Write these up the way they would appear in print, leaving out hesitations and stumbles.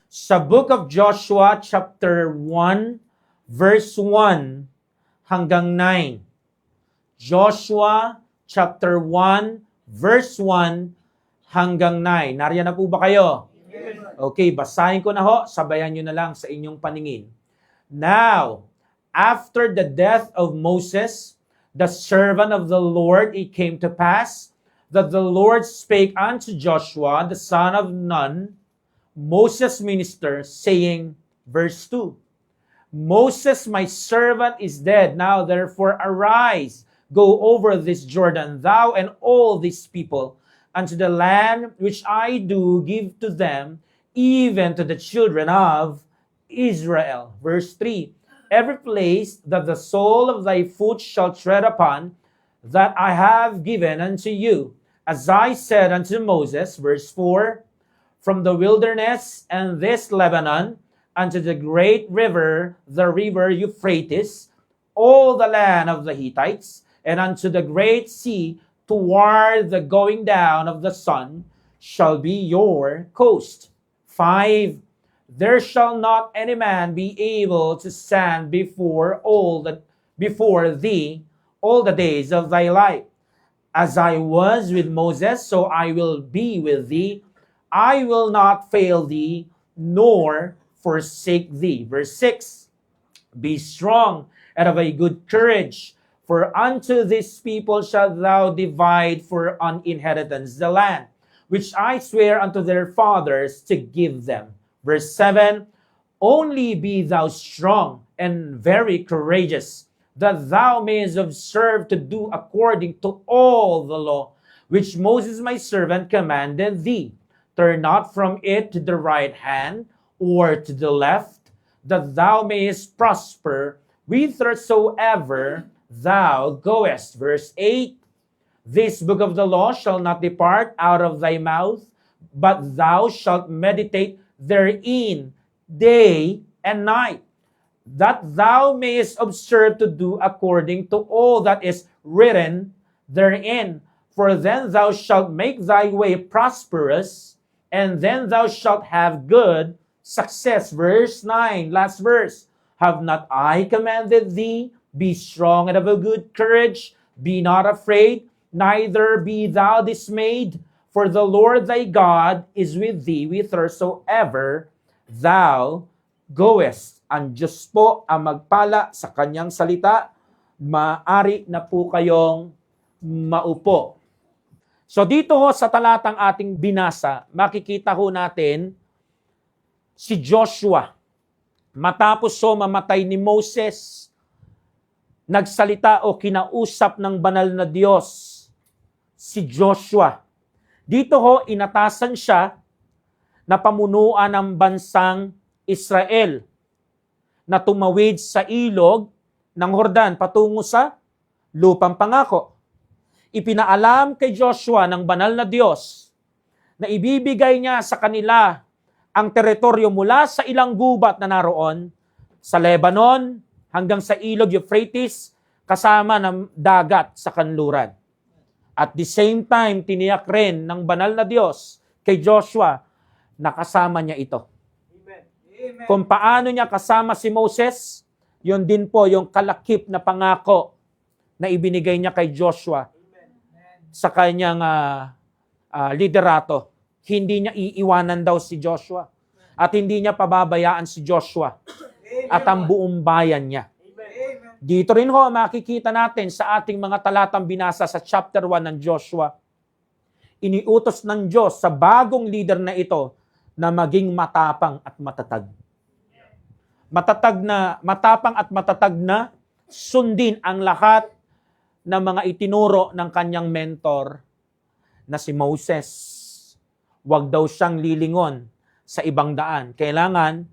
Sa book of Joshua, chapter 1, verse 1 hanggang 9. Joshua, chapter 1, verse 1 hanggang 9. Nariyan na po ba kayo? Okay, basahin ko na ho. Sabayan nyo na lang sa inyong paningin. Now, after the death of Moses, the servant of the Lord, it came to pass that the Lord spake unto Joshua, the son of Nun, Moses' minister, saying, verse 2, Moses, my servant, is dead. Now therefore arise, go over this Jordan, thou and all these people, unto the land which I do give to them, even to the children of Israel. Verse 3, every place that the sole of thy foot shall tread upon, that I have given unto you, as I said unto Moses. Verse 4, from the wilderness and this Lebanon, unto the great river, the river Euphrates, all the land of the Hittites, and unto the great sea, toward the going down of the sun, shall be your coast. 5, there shall not any man be able to stand before thee all the days of thy life. As I was with Moses, so I will be with thee. I will not fail thee, nor forsake thee. Verse 6, be strong and of a good courage, for unto this people shalt thou divide for an inheritance the land, which I swear unto their fathers to give them. Verse 7, only be thou strong and very courageous, that thou mayest observe to do according to all the law which Moses my servant commanded thee. Turn not from it to the right hand or to the left, that thou mayest prosper whithersoever thou goest. Verse 8, this book of the law shall not depart out of thy mouth, but thou shalt meditate therein day and night, that thou mayest observe to do according to all that is written therein. For then thou shalt make thy way prosperous, and then thou shalt have good success. Verse 9, last verse. Have not I commanded thee? Be strong and of a good courage. Be not afraid, neither be thou dismayed. For the Lord thy God is with thee whithersoever thou goest. Ang Diyos po ang magpala sa kanyang salita. Maaari na po kayong maupo. So dito ho sa talatang ating binasa, makikita ho natin si Joshua. Matapos ho mamatay ni Moses, nagsalita o kinausap ng banal na Diyos si Joshua. Dito ho inatasan siya na pamunuan ng bansang Israel na tumawid sa ilog ng Jordan patungo sa lupang pangako. Ipinaalam kay Joshua ng banal na Diyos na ibibigay niya sa kanila ang teritoryo mula sa ilang gubat na naroon sa Lebanon hanggang sa ilog Euphrates kasama ng dagat sa kanluran. At the same time, tiniyak rin ng banal na Diyos kay Joshua na kasama niya ito. Amen. Kung paano niya kasama si Moses, yun din po yung kalakip na pangako na ibinigay niya kay Joshua sa kanyang liderato. Hindi niya iiwanan daw si Joshua. At hindi niya pababayaan si Joshua at ang buong bayan niya. Dito rin ho makikita natin sa ating mga talatang binasa sa chapter 1 ng Joshua. Iniutos ng Diyos sa bagong leader na ito na maging matapang at matatag. Matapang at matatag na sundin ang lahat ng mga itinuro ng kanyang mentor na si Moses. Huwag daw siyang lilingon sa ibang daan. Kailangan,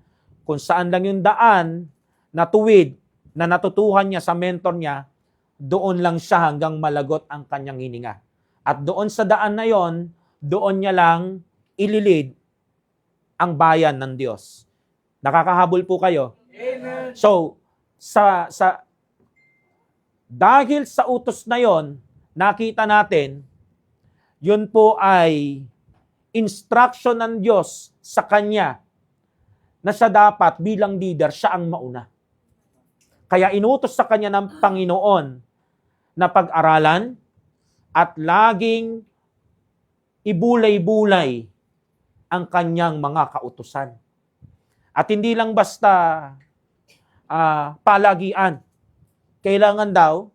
kung saan lang yung daan na tuwid na natutuhan niya sa mentor niya, doon lang siya hanggang malagot ang kanyang hininga. At doon sa daan na yon, doon niya lang ililid ang bayan ng Diyos. Nakakahabol po kayo? Amen. So, dahil sa utos na yon, nakita natin, yun po ay instruction ng Diyos sa kanya na siya dapat bilang leader, siya ang mauna. Kaya inutos sa kanya ng Panginoon na pag-aralan at laging ibulay-bulay ang kanyang mga kautusan. At hindi lang basta palagian. Kailangan daw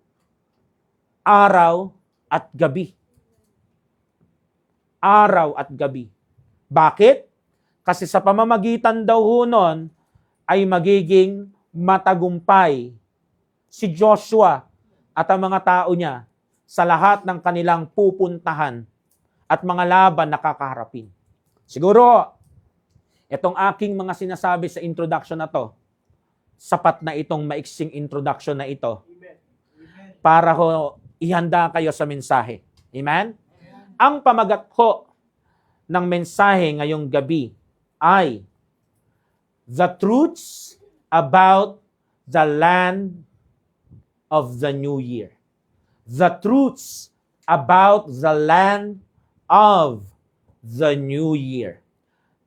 araw at gabi. Araw at gabi. Bakit? Kasi sa pamamagitan daw ho nun ay magiging matagumpay si Joshua at ang mga tao niya sa lahat ng kanilang pupuntahan at mga laban na kakaharapin. Siguro, itong aking mga sinasabi sa introduction na to, sapat na itong maiksing introduction na ito para ho ihanda kayo sa mensahe. Amen? Ang pamagat ko ng mensahe ngayong gabi ay the truths about the land of the new year. The truths about the land of the new year.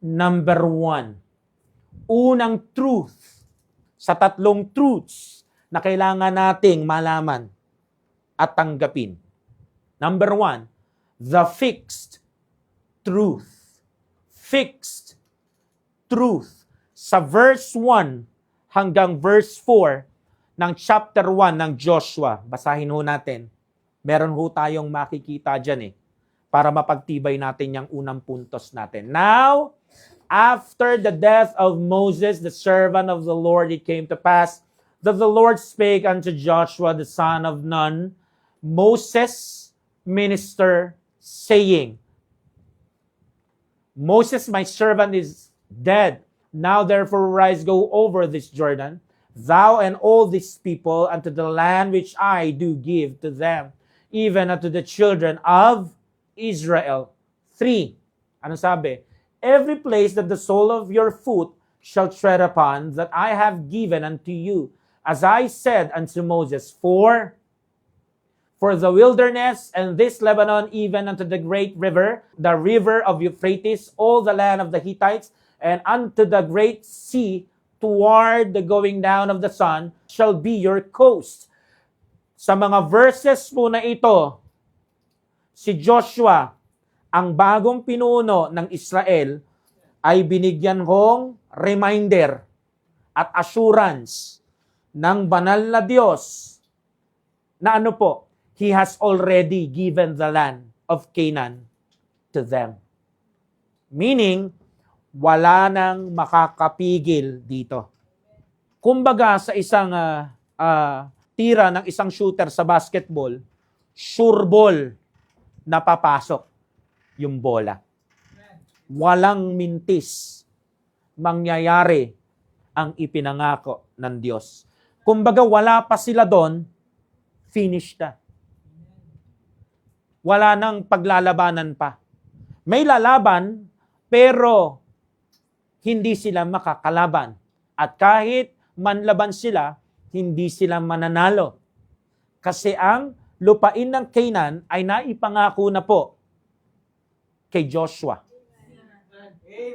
Number 1, unang truth sa tatlong truths na kailangan nating malaman at tanggapin. Number 1, the fixed truth. Fixed truth. Sa verse 1 hanggang verse 4 ng chapter 1 ng Joshua, basahin ho natin. Meron ho tayong makikita dyan para mapagtibay natin yung unang puntos natin. Now, after the death of Moses, the servant of the Lord, it came to pass that the Lord spake unto Joshua, the son of Nun, Moses' minister, saying, Moses, my servant, is dead. Now therefore rise, go over this Jordan, thou and all these people, unto the land which I do give to them, even unto the children of Israel. 3. Ano sabi? Every place that the sole of your foot shall tread upon, that I have given unto you, as I said unto Moses, for the wilderness and this Lebanon, even unto the great river, the river of Euphrates, all the land of the Hittites, and unto the great sea, toward the going down of the sun, shall be your coast. Sa mga verses po na ito, si Joshua, ang bagong pinuno ng Israel, ay binigyan kong reminder at assurance ng banal na Diyos na ano po, He has already given the land of Canaan to them. Meaning, wala nang makakapigil dito. Kumbaga sa isang tira ng isang shooter sa basketball, sure ball na papasok yung bola. Walang mintis mangyayari ang ipinangako ng Diyos. Kumbaga wala pa sila doon, finished na. Wala nang paglalabanan pa. May lalaban, pero hindi sila makakalaban. At kahit manlaban sila, hindi sila mananalo. Kasi ang lupain ng Canaan ay naipangako na po kay Joshua.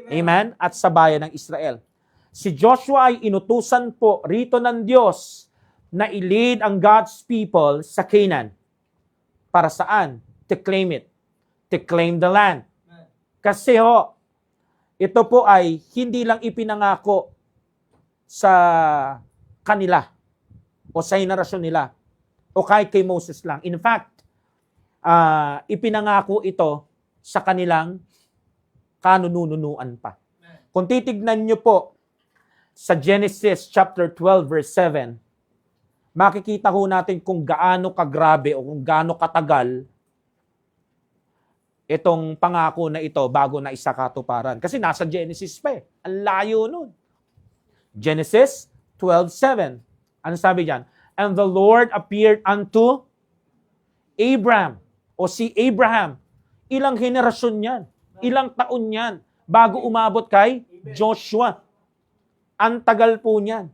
Amen? At sa bayan ng Israel. Si Joshua ay inutusan po rito ng Diyos na i-lead ang God's people sa Canaan. Para saan? To claim it. To claim the land. Kasi ito po ay hindi lang ipinangako sa kanila o sa henerasyon nila o kahit kay Moses lang. In fact, ipinangako ito sa kanilang kanununuan pa. Kung titignan nyo po sa Genesis chapter 12 verse 7, makikita ho natin kung gaano kagrabe o kung gaano katagal itong pangako na ito bago na isakatuparan. Kasi nasa Genesis pa Ang layo nun. Genesis 12:7. Ano sabi diyan? And the Lord appeared unto Abraham. O si Abraham. Ilang henerasyon yan? Ilang taon yan? Bago umabot kay Joshua. Ang tagal po niyan.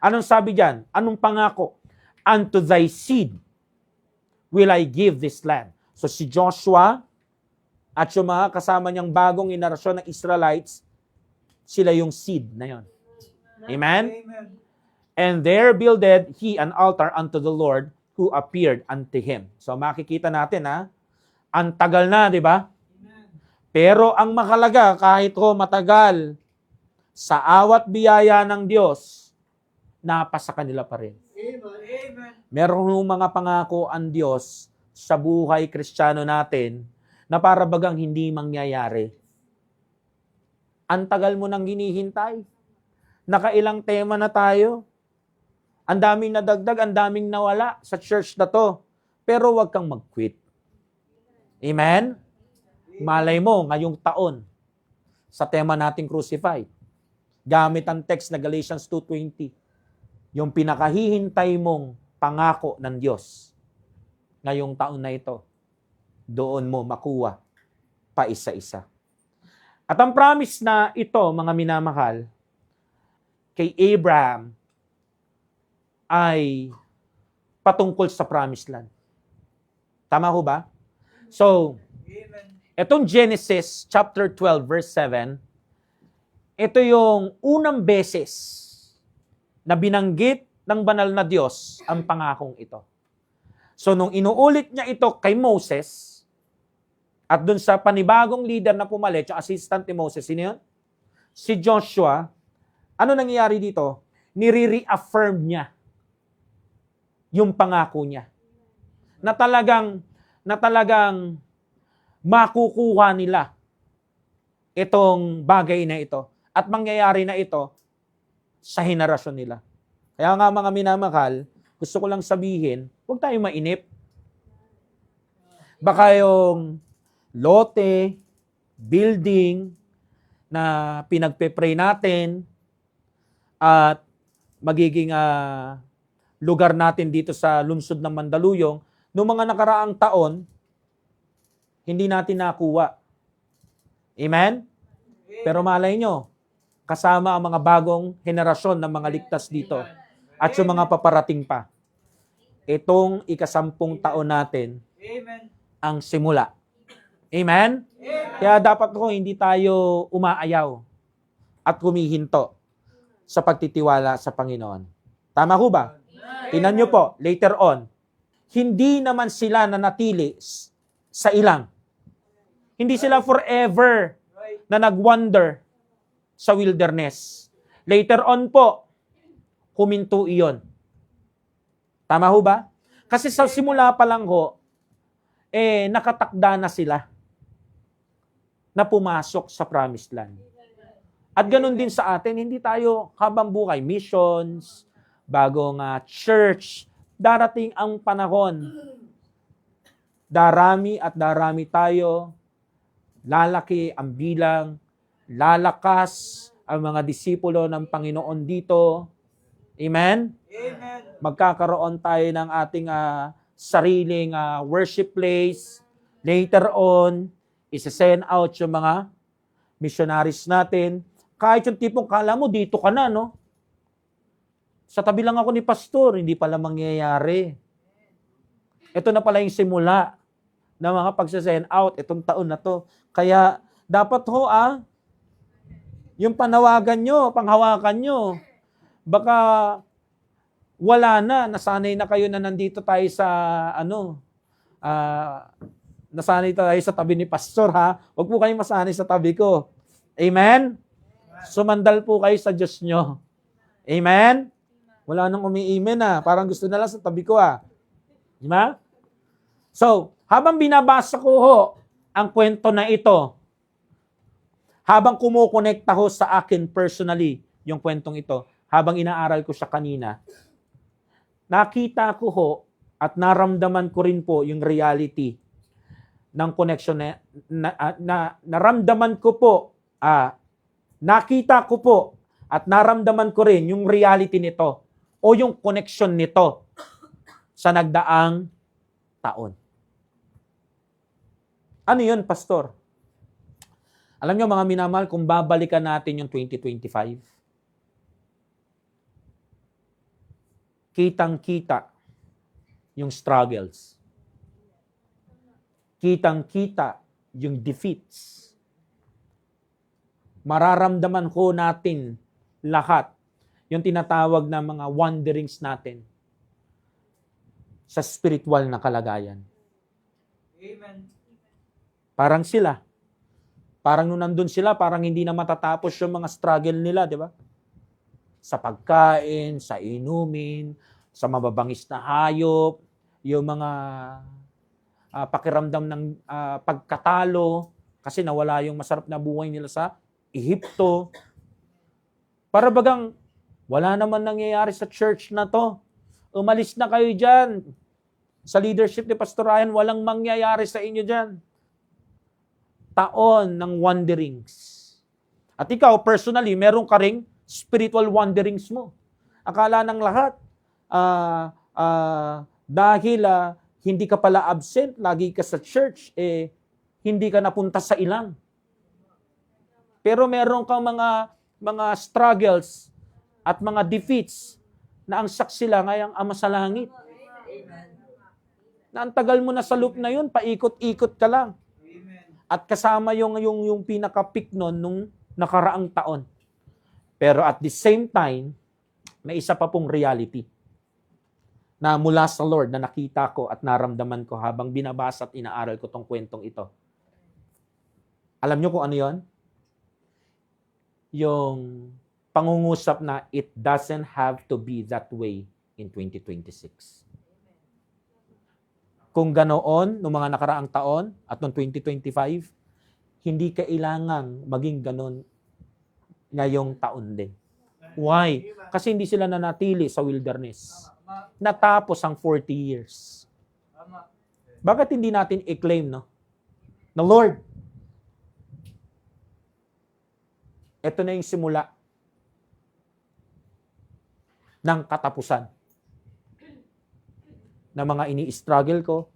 Anong sabi diyan? Anong pangako? Unto thy seed will I give this land. So si Joshua at yung mga kasama niyang bagong henerasyon ng Israelites, sila yung seed na yon. Amen? And there builded he an altar unto the Lord who appeared unto him. So makikita natin ang tagal na, di ba? Pero ang mahalaga, kahit matagal, sa awat biyaya ng Diyos, napasa kanila pa rin. Meron mga pangako ang Diyos sa buhay Kristiyano natin na para bagang hindi mangyayari. Ang tagal mo nang hinihintay. Nakailang tema na tayo. Ang daming nadagdag, ang daming nawala sa church na to. Pero huwag kang mag-quit. Amen? Malay mo, ngayong taon, sa tema nating crucified, gamit ang text na Galatians 2:20, yung pinakahihintay mong pangako ng Diyos ngayong taon na ito, doon mo makuha pa isa-isa. At ang promise na ito, mga minamahal, kay Abraham ay patungkol sa promised land. Tama ho ba? So, itong Genesis chapter 12 verse 7, ito yung unang beses na binanggit ng banal na Diyos ang pangakong ito. So, nung inuulit niya ito kay Moses, at dun sa panibagong leader na pumalit, yung assistant ni Moses, sino yun? Si Joshua, ano nangyayari dito? Nire-reaffirm niya yung pangako niya. Na talagang makukuha nila itong bagay na ito. At mangyayari na ito sa henerasyon nila. Kaya nga mga minamahal, gusto ko lang sabihin, huwag tayong mainip. Baka yung lote, building na pinagpe-pray natin at magiging lugar natin dito sa lungsod ng Mandaluyong, noong mga nakaraang taon, hindi natin nakuha. Amen? Pero malay nyo, kasama ang mga bagong henerasyon ng mga ligtas dito at yung mga paparating pa. Itong ikasampung taon natin ang simula. Amen? Kaya dapat hindi tayo umaayaw at humihinto sa pagtitiwala sa Panginoon. Tama ho ba? Tingnan nyo po, later on, hindi naman sila nanatili sa ilang. Hindi sila forever na nag-wander sa wilderness. Later on po, huminto iyon. Tama ho ba? Kasi sa simula pa lang nakatakda na sila na pumasok sa promised land. At ganun din sa atin, hindi tayo habang buhay, missions, bagong church, darating ang panahon. Darami at darami tayo, lalaki ang bilang, lalakas ang mga disipulo ng Panginoon dito. Amen? Amen. Magkakaroon tayo ng ating sariling worship place. Later on, isa-send out yung mga missionaries natin. Kahit yung tipong kala mo, dito ka na, no? Sa tabi lang ako ni pastor, hindi pala mangyayari. Ito na pala yung simula ng mga pagsasend out itong taon na to. Kaya dapat yung panawagan nyo, panghawakan nyo, baka wala na, nasanay na kayo na nandito tayo sa nasanay tayo sa tabi ni pastor, Huwag po kayong masanay sa tabi ko. Amen? Sumandal po kayo sa Diyos nyo. Amen? Wala nang umi-amen Parang gusto na lang sa tabi ko Diba? So, habang binabasa ko ang kwento na ito, habang kumukonekta sa akin personally yung kwentong ito, habang inaaral ko siya kanina, nakita ko at naramdaman ko rin po yung reality ng connection naramdaman ko po, nakita ko po at naramdaman ko rin yung reality nito o yung connection nito sa nagdaang taon. Ano yun, Pastor? Alam nyo mga minamahal, kung babalikan natin yung 2025, kitang-kita yung struggles. Kitang-kita yung defeats. Mararamdaman natin lahat Yung tinatawag na mga wanderings natin sa spiritual na kalagayan. Amen. Parang sila. Parang nung nandun sila, parang hindi na matatapos yung mga struggle nila, di ba? Sa pagkain, sa inumin, sa mababangis na hayop, yung mga pakiramdam ng pagkatalo, kasi nawala yung masarap na buhay nila sa Ehipto. Para bagang, wala naman nangyayari sa church na to. Umalis na kayo dyan. Sa leadership ni Pastor Ryan, walang mangyayari sa inyo dyan. Taon ng wanderings. At ikaw, personally, meron ka ring spiritual wanderings mo. Akala ng lahat, dahil hindi ka pala absent, lagi ka sa church, hindi ka napunta sa ilang. Pero meron kang mga struggles at mga defeats na ang saksi lang ay ang Ama sa Langit. Na ang tagal mo na sa loop na yun, paikot-ikot ka lang. At kasama yung pinaka-peak nun nung nakaraang taon. Pero at the same time, may isa pa pong reality na mula sa Lord na nakita ko at naramdaman ko habang binabasa at inaaral ko tong kwentong ito. Alam nyo kung ano yon? Yung pangungusap na it doesn't have to be that way in 2026. Kung ganoon, noong mga nakaraang taon at noong 2025, hindi kailangang maging ganon ngayong taon din. Why? Kasi hindi sila nanatili sa wilderness. Natapos ang 40 years. Bakit hindi natin i-claim, no? Na Lord, ito na yung simula ng katapusan na mga ini-struggle ko,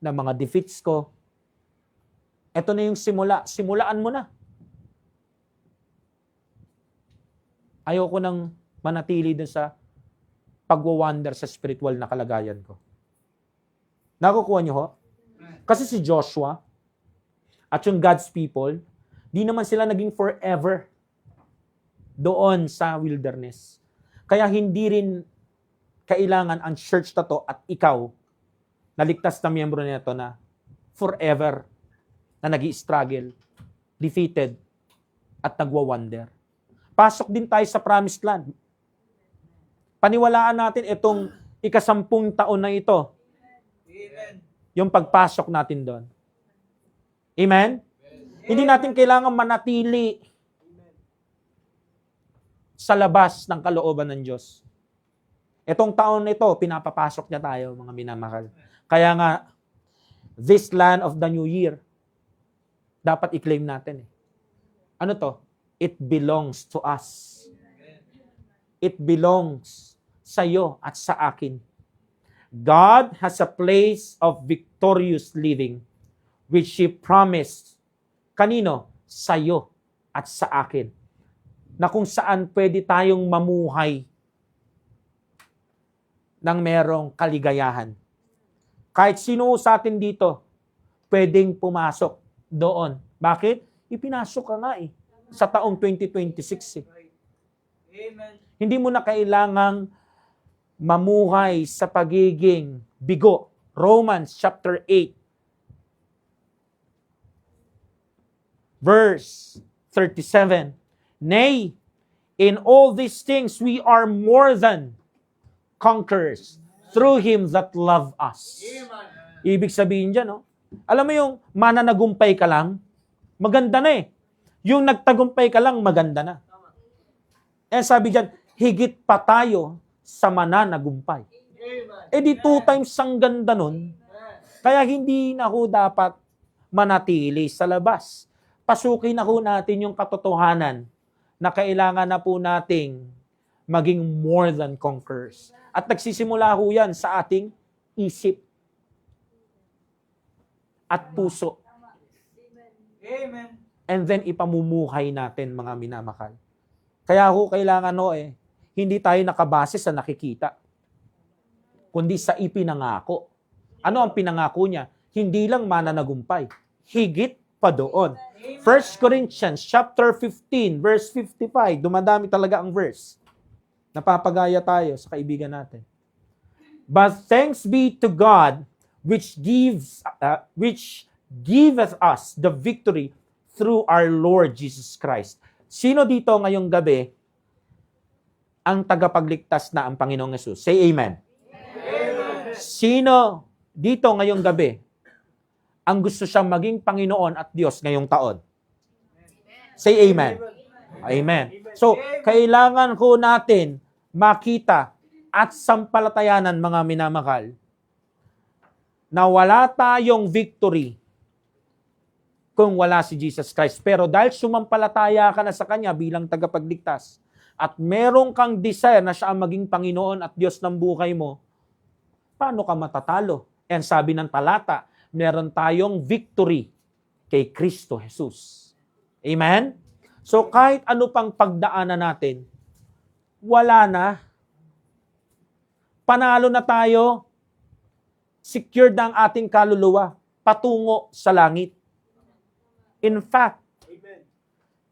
na mga defeats ko. Ito na yung simula. Simulaan mo na. Ayoko nang manatili dun sa pagwawander sa spiritual na kalagayan ko. Nakukuha niyo ho? Kasi si Joshua at yung God's people, di naman sila naging forever doon sa wilderness. Kaya hindi rin kailangan ang church na to at ikaw, naligtas na miyembro nito na forever na nag-i-struggle, defeated, at nagwa-wonder. Pasok din tayo sa promised land. Paniwalaan natin itong ika-10 taon na ito. Amen. Yung pagpasok natin doon. Amen? Hindi natin kailangan manatili sa labas ng kalooban ng Diyos. Itong taon na ito, pinapapasok niya tayo, mga minamahal. Kaya nga, this land of the new year, dapat i-claim natin. Ano to? It belongs to us. It belongs sa iyo at sa akin. God has a place of victorious living which He promised. Kanino? Sa iyo at sa akin. Na kung saan pwede tayong mamuhay ng merong kaligayahan. Kahit sino sa atin dito, pwedeng pumasok doon. Bakit? Ipinasok ka nga sa taong 2026 Amen. Hindi mo na kailangang mamuhay sa pagiging bigo. Romans chapter 8, verse 37. Nay, in all these things we are more than conquerors through Him that love us. Ibig sabihin dyan, no? Alam mo yung mananagumpay ka lang, maganda na Yung nagtagumpay ka lang, maganda na. Sabi dyan, higit pa tayo sa mananagumpay. Di 2 times ang ganda nun. Kaya hindi na ho dapat manatili sa labas. Pasukin na ho natin yung katotohanan na kailangan na po nating maging more than conquerors. At nagsisimula ho yan sa ating isip at puso. Amen. And then ipamumuhay natin, mga minamahal. Kaya ho kailangan hindi tayo nakabase sa nakikita, kundi sa ipinangako. Ano ang pinangako niya? Hindi lang mananagumpay, higit pa doon. 1 Corinthians chapter 15, verse 55, dumadami talaga ang verse. Napapagaya tayo sa kaibigan natin. But thanks be to God which giveth us the victory through our Lord Jesus Christ. Sino dito ngayong gabi ang tagapagligtas na ang Panginoong Yesus? Say amen. Amen. Sino dito ngayong gabi ang gusto siyang maging Panginoon at Diyos ngayong taon? Say amen. Amen. So, kailangan ko natin makita at sampalatayanan, mga minamahal, na wala tayong victory kung wala si Jesus Christ. Pero dahil sumampalataya ka na sa Kanya bilang tagapagligtas at meron kang desire na siya ang maging Panginoon at Diyos ng buhay mo, paano ka matatalo? And sabi ng talata, meron tayong victory kay Kristo Jesus. Amen? So kahit ano pang pagdaanan natin, wala na. Panalo na tayo. Secured na ang ating kaluluwa patungo sa langit. In fact,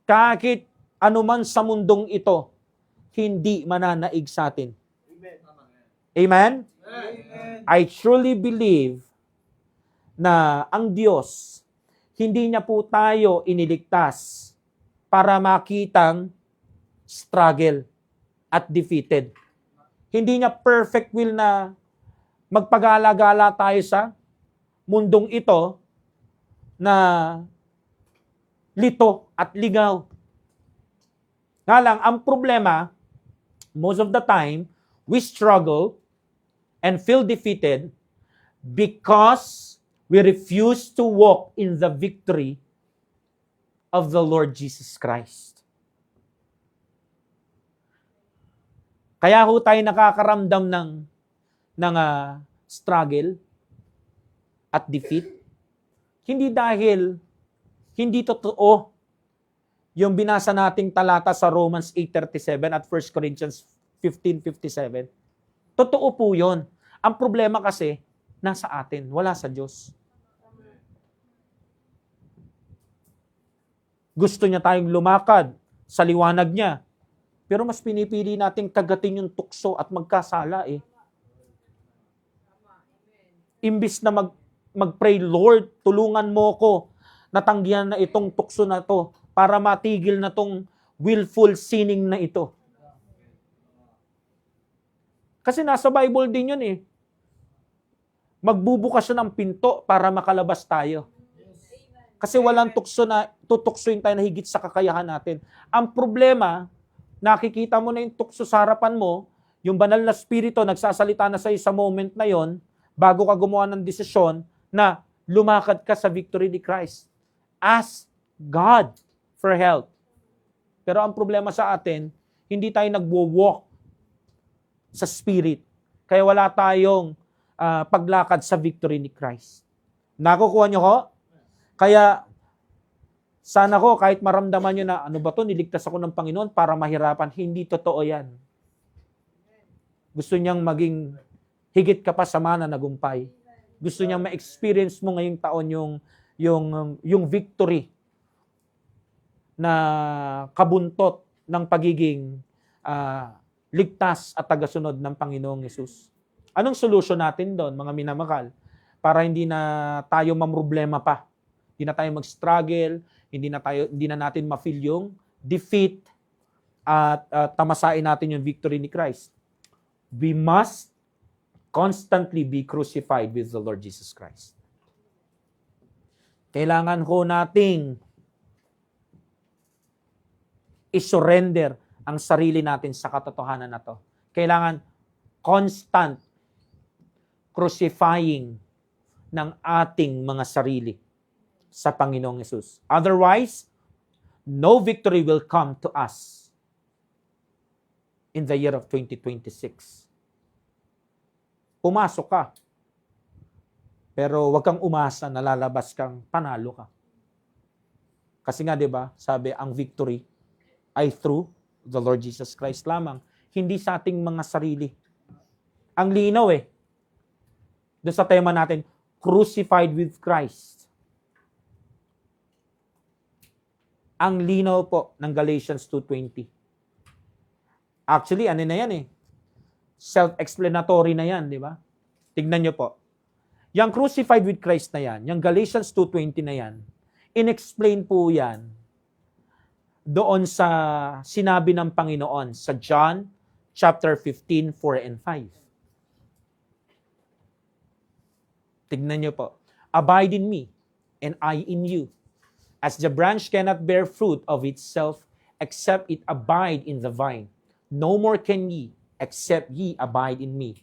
kahit anuman sa mundong ito, hindi mananaig sa atin. Amen? Amen. I truly believe na ang Diyos, hindi niya po tayo iniligtas para makitang struggle at defeated. Hindi niya perfect will na magpagala-gala tayo sa mundong ito na lito at ligaw. Nga lang, ang problema, most of the time, we struggle and feel defeated because we refuse to walk in the victory of the Lord Jesus Christ. Kaya ho tayo nakakaramdam ng struggle at defeat. Hindi dahil hindi totoo yung binasa nating talata sa Romans 8:37 at 1 Corinthians 15:57. Totoo po yun. Ang problema kasi, nasa atin, wala sa Diyos. Gusto niya tayong lumakad sa liwanag niya. Pero mas pinipili nating kagatin yung tukso at magkasala eh. Imbis na mag-pray, Lord, tulungan mo ko natanggihan na itong tukso na to para matigil na tong willful sinning na ito. Kasi nasa Bible din yun eh. Magbubukas siya ng pinto para makalabas tayo. Kasi walang tukso na tutuksoin tayo na higit sa kakayahan natin. Ang problema, nakikita mo na yung tukso sa harapan mo, yung banal na spirito nagsasalita na sa sa moment na yon, bago ka gumawa ng desisyon na lumakad ka sa victory ni Christ. Ask God for help. Pero ang problema sa atin, hindi tayo nagwo-walk sa spirit. Kaya wala tayong paglakad sa victory ni Christ. Nakukuha niyo ko? Kaya sana ko kahit maramdaman niyo na ano ba to, niligtas ako ng Panginoon para mahirapan. Hindi totoo yan. Gusto niyang maging higit ka pa sa mananagumpay. Gusto niyang ma-experience mo ngayong taon yung victory na kabuntot ng pagiging ligtas at tagasunod ng Panginoong Yesus. Anong solusyon natin doon, mga minamahal? Para hindi na tayo mamroblema pa. Hindi na tayo mag-struggle, hindi na natin ma-feel yung defeat at tamasain natin yung victory ni Christ. We must constantly be crucified with the Lord Jesus Christ. Kailangan ho nating isurrender ang sarili natin sa katotohanan na to. Kailangan constant crucifying ng ating mga sarili sa Panginoong Yesus. Otherwise, no victory will come to us in the year of 2026. Pumasok ka. Pero wag kang umasa na lalabas kang panalo ka. Kasi nga 'di ba, sabi ang victory ay through the Lord Jesus Christ lamang, hindi sa ating mga sarili. Ang linaw eh. Doon sa tema natin, crucified with Christ. Ang linaw po ng Galatians 2:20. Actually, ano na yan eh. Self-explanatory na yan, di ba? Tignan nyo po. Yung crucified with Christ na yan, yung Galatians 2:20 na yan, inexplain po yan doon sa sinabi ng Panginoon sa John chapter 15, 4 and 5. Tignan nyo po. Abide in me, and I in you. As the branch cannot bear fruit of itself, except it abide in the vine. No more can ye, except ye abide in me.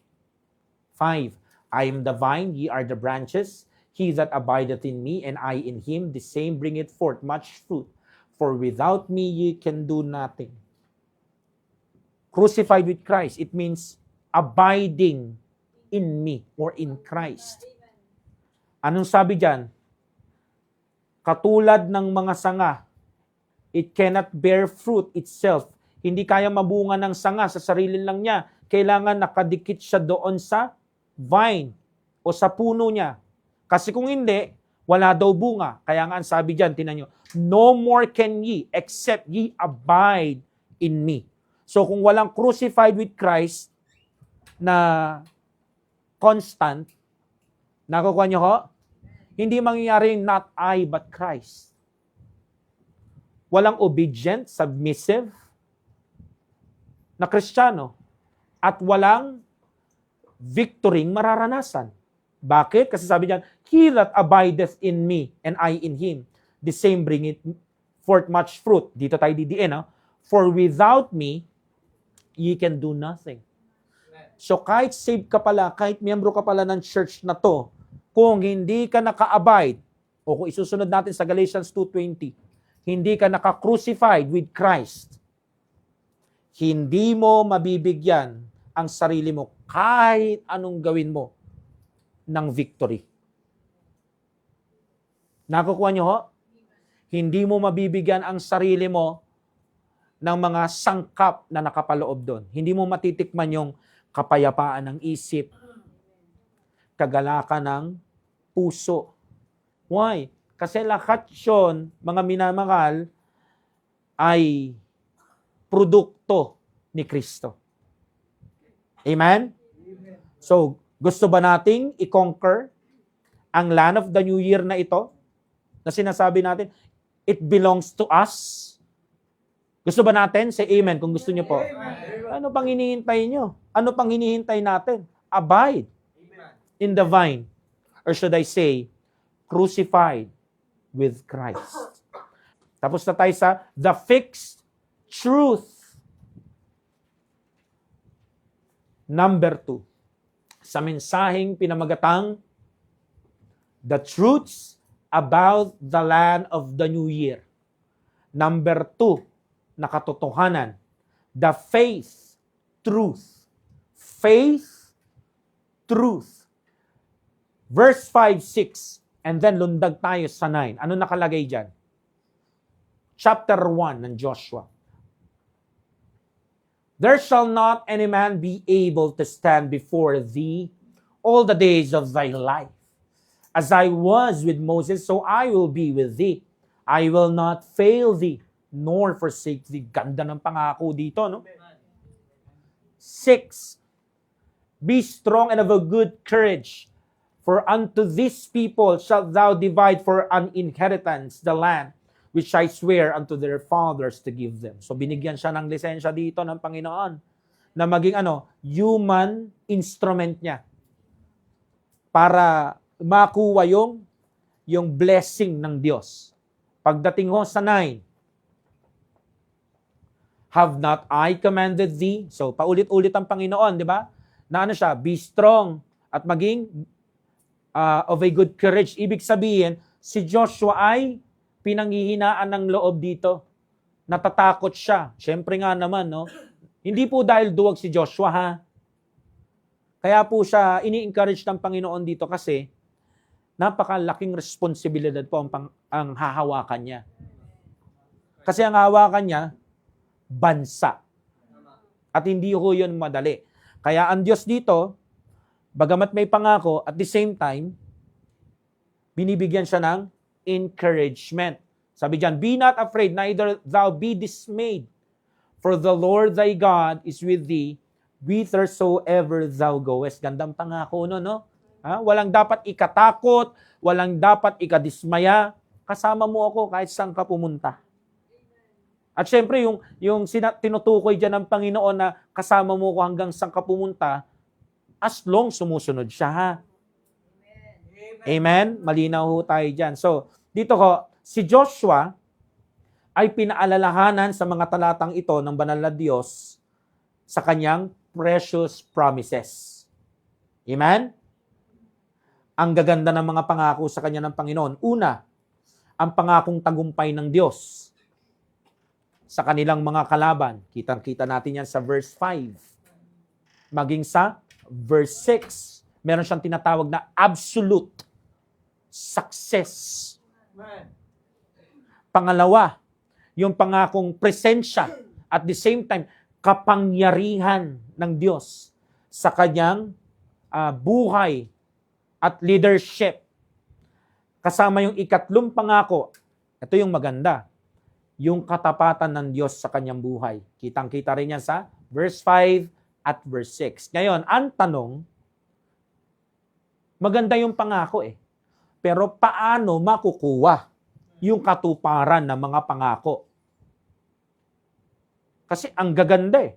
5. I am the vine, ye are the branches. He that abideth in me, and I in him, the same bringeth forth much fruit. For without me ye can do nothing. Crucified with Christ, it means abiding in me or in Christ. Anong sabi diyan? Katulad ng mga sanga, it cannot bear fruit itself. Hindi kaya mabunga ng sanga sa sarili lang niya. Kailangan nakadikit siya doon sa vine o sa puno niya. Kasi kung hindi, wala daw bunga. Kaya nga ang sabi diyan, tinan nyo, no more can ye except ye abide in me. So kung walang crucified with Christ na constant, nakukuha nyo ho? Hindi mangyayari not I but Christ. Walang obedient, submissive na Kristiyano at walang victory mararanasan. Bakit? Kasi sabi diyan, he that abideth in me and I in him, the same bringeth forth much fruit. Dito tayo didiin, no? For without me, ye can do nothing. So kahit saved ka pala, kahit miyembro ka pala ng church na to, kung hindi ka naka-abide, o kung isusunod natin sa Galatians 2:20, hindi ka naka-crucified with Christ, hindi mo mabibigyan ang sarili mo kahit anong gawin mo ng victory. Nakukuha nyo ho? Hindi mo mabibigyan ang sarili mo ng mga sangkap na nakapaloob doon. Hindi mo matitikman yung kapayapaan ng isip, kagalakan ng puso. Why? Kasi lahat yun, mga minamahal, ay produkto ni Kristo. Amen? So, gusto ba nating i-conquer ang land of the new year na ito? Na sinasabi natin, it belongs to us. Gusto ba natin? Say amen kung gusto niyo po. Ano pang hinihintay niyo? Ano pang hinihintay natin? Abide in the vine. Or should I say, crucified with Christ. Tapos na tayo sa the fixed truth. Number 2. Sa mensaheng pinamagatang the truths about the land of the new year. Number 2, na katotohanan. The faith, truth. Faith, truth. Verse 5, 6, and then lundag tayo sa 9. Ano nakalagay dyan? Chapter 1 ng Joshua. There shall not any man be able to stand before thee all the days of thy life. As I was with Moses, so I will be with thee. I will not fail thee, nor forsake thee. Ganda ng pangako dito, no? 6. Be strong and of a good courage, for unto this people shalt thou divide for an inheritance the land which I swear unto their fathers to give them. So binigyan siya ng lisensya dito ng Panginoon na maging human instrument niya para makuha yung blessing ng Diyos. Pagdating ho sa 9, have not I commanded thee? So paulit-ulit ang Panginoon, di ba? Na siya, be strong at maging of a good courage. Ibig sabihin, si Joshua ay pinanghihinaan ng loob dito. Natatakot siya. Siyempre nga naman, no? Hindi po dahil duwag si Joshua, ha? Kaya po siya ini-encourage ng Panginoon dito kasi napakalaking responsibilidad po ang hahawakan niya. Kasi ang hawakan niya, bansa. At hindi ho yun madali. Kaya ang Diyos dito, bagamat may pangako, at the same time, binibigyan siya ng encouragement. Sabi diyan, be not afraid, neither thou be dismayed. For the Lord thy God is with thee, whithersoever thou goest. Gandang pangako no, no? Ha? Walang dapat ikatakot, walang dapat ikadismaya. Kasama mo ako kahit saan ka pumunta. At syempre, tinutukoy dyan ng Panginoon na kasama mo ko hanggang saan ka pumunta, as long sumusunod siya, ha? Amen? Malinaw ho tayo dyan. So, dito ko, si Joshua ay pinaalalahanan sa mga talatang ito ng banal na Diyos sa kanyang precious promises. Amen? Ang gaganda ng mga pangako sa kanya ng Panginoon. Una, ang pangakong tagumpay ng Diyos sa kanilang mga kalaban. Kitang-kita natin yan sa verse 5. Maging sa verse 6. Meron siyang tinatawag na absolute success. Pangalawa, yung pangakong presensya at the same time, kapangyarihan ng Diyos sa kanyang buhay at leadership. Kasama yung ikatlong pangako, ito yung maganda, yung katapatan ng Diyos sa kanyang buhay. Kitang-kita rin yan sa verse 5 at verse 6. Ngayon, ang tanong, maganda yung pangako pero paano makukuha yung katuparan ng mga pangako? Kasi ang gaganda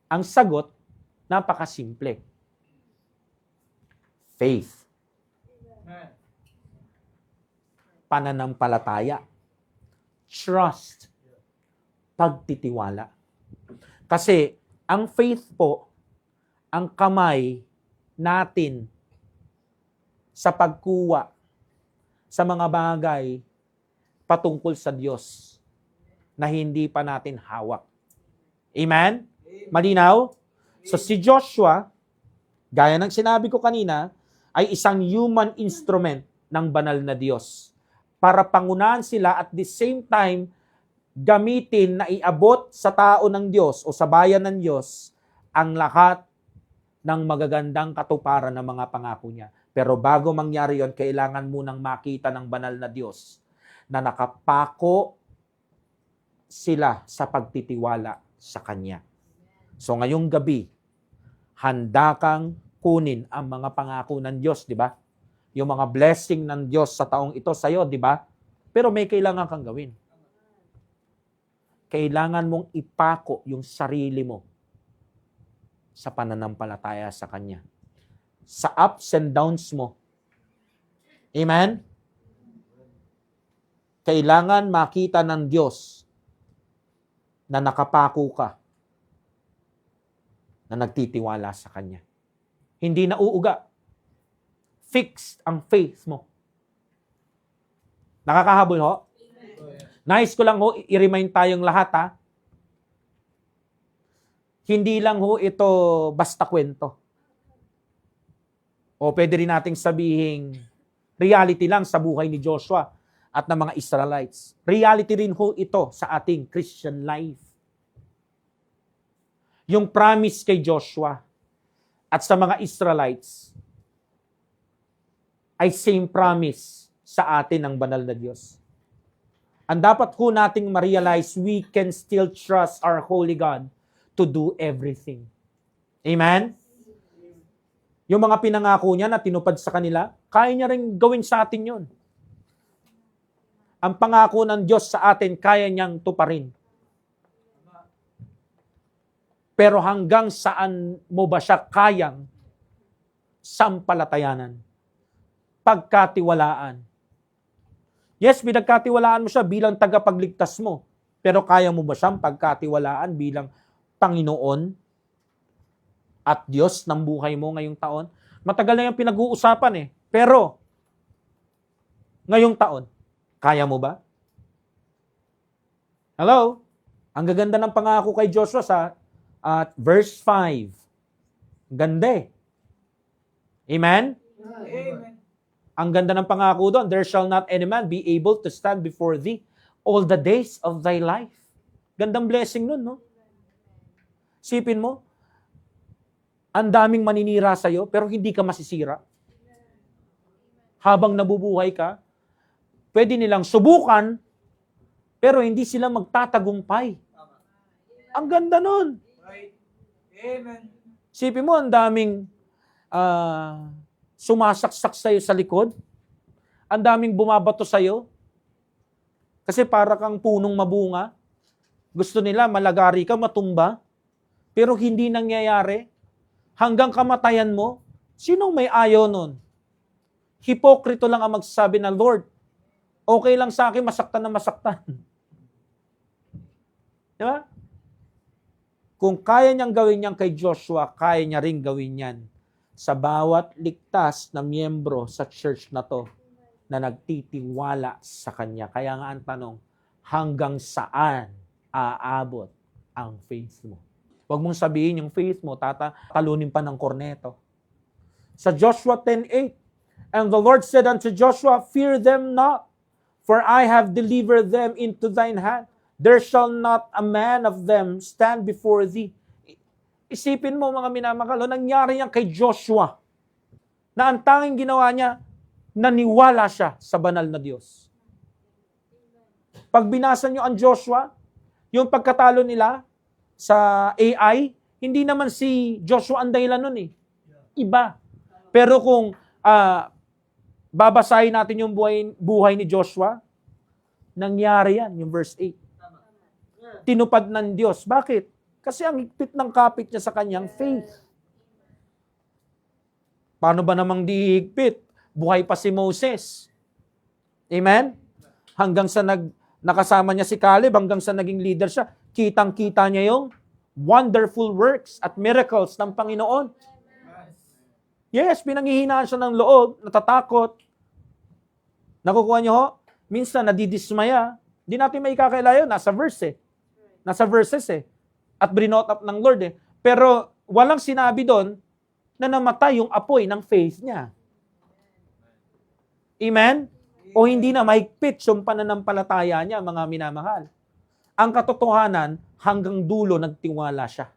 Ang sagot, napakasimple. Faith. Pananampalataya. Trust. Pagtitiwala. Kasi ang faith po, ang kamay natin sa pagkuha sa mga bagay patungkol sa Diyos na hindi pa natin hawak. Amen? Malinaw? So si Joshua, gaya ng sinabi ko kanina, ay isang human instrument ng banal na Diyos para pangunahan sila at the same time gamitin na iabot sa tao ng Diyos o sa bayan ng Diyos ang lahat ng magagandang katuparan ng mga pangako niya. Pero bago mangyari yon, kailangan munang makita ng banal na Diyos na nakapako sila sa pagtitiwala sa Kanya. So ngayong gabi, handa kang kunin ang mga pangako ng Diyos, di ba? Yung mga blessing ng Diyos sa taong ito sa'yo, di ba? Pero may kailangan kang gawin. Kailangan mong ipako yung sarili mo sa pananampalataya sa Kanya. Sa ups and downs mo. Amen? Kailangan makita ng Diyos na nakapako ka, na nagtitiwala sa Kanya. Hindi na uuga. Fixed ang faith mo. Nakakahabol ho? Nice ko lang ho, i-remind tayong lahat ha. Hindi lang ho ito basta kwento. O pwede rin nating sabihin, reality lang sa buhay ni Joshua at ng mga Israelites. Reality rin ho ito sa ating Christian life. Yung promise kay Joshua at sa mga Israelites ay same promise sa atin ng banal na Diyos. Ang dapat ho nating ma-realize, we can still trust our holy God to do everything. Amen? Yung mga pinangako niya na tinupad sa kanila, kaya niya rin gawin sa atin yun. Ang pangako ng Diyos sa atin, kaya niyang tuparin. Pero hanggang saan mo ba siya kayang sampalatayanan? Pagkatiwalaan. Yes, pinagkatiwalaan mo siya bilang tagapagligtas mo. Pero kaya mo ba siyang pagkatiwalaan bilang Panginoon at Diyos ng buhay mo ngayong taon? Matagal na yung pinag-uusapan Pero, ngayong taon, kaya mo ba? Hello? Ang gaganda ng pangako kay Joshua sa verse 5. Ganda Amen? Amen. Ang ganda ng pangako doon, there shall not any man be able to stand before thee all the days of thy life. Gandang blessing nun, no? Sipin mo, ang daming maninira sa'yo, pero hindi ka masisira. Habang nabubuhay ka, pwede nilang subukan, pero hindi sila magtatagumpay. Ang ganda nun. Right. Amen. Sipin mo, ang daming sumasaksak sa'yo sa likod. Ang daming bumabato sa'yo. Kasi para kang punong mabunga. Gusto nila malagari ka, matumba. Pero hindi nangyayari. Hanggang kamatayan mo. Sinong may ayaw nun? Hipokrito lang ang magsasabi na, Lord, okay lang sa akin, masaktan na masaktan. Di ba? Kung kaya niyang gawin yan kay Joshua, kaya niya rin gawin yan sa bawat ligtas na miyembro sa church na to na nagtitiwala sa Kanya. Kaya nga ang tanong, hanggang saan aabot ang faith mo? Huwag mong sabihin yung faith mo, talunin pa ng korneto. Sa Joshua 10:8, and the Lord said unto Joshua, fear them not, for I have delivered them into thine hand. There shall not a man of them stand before thee. Isipin mo mga minamahal, nangyari yan kay Joshua, na ang tanging ginawa niya, naniwala siya sa banal na Diyos. Pag binasa niyo ang Joshua, yung pagkatalo nila sa AI, hindi naman si Joshua ang dahilan nun eh. Iba. Pero kung babasahin natin yung buhay ni Joshua, nangyari yan, yung verse 8. Tinupad ng Diyos. Bakit? Kasi ang higpit ng kapit niya sa kanyang faith. Paano ba namang di higpit? Buhay pa si Moses. Amen? Hanggang sa nakasama niya si Caleb, hanggang sa naging leader siya, kitang-kita niya yung wonderful works at miracles ng Panginoon. Yes, pinanghihinaan siya ng loob, natatakot. Nakukuha niyo ho? Minsan, nadidismaya. Di natin may kakailayo, nasa verse eh. Nasa verses eh. At brinot up ng Lord eh. Pero walang sinabi doon na namatay yung apoy ng faith niya. Amen? O hindi na mahigpit yung pananampalataya niya, mga minamahal. Ang katotohanan, hanggang dulo nagtiwala siya.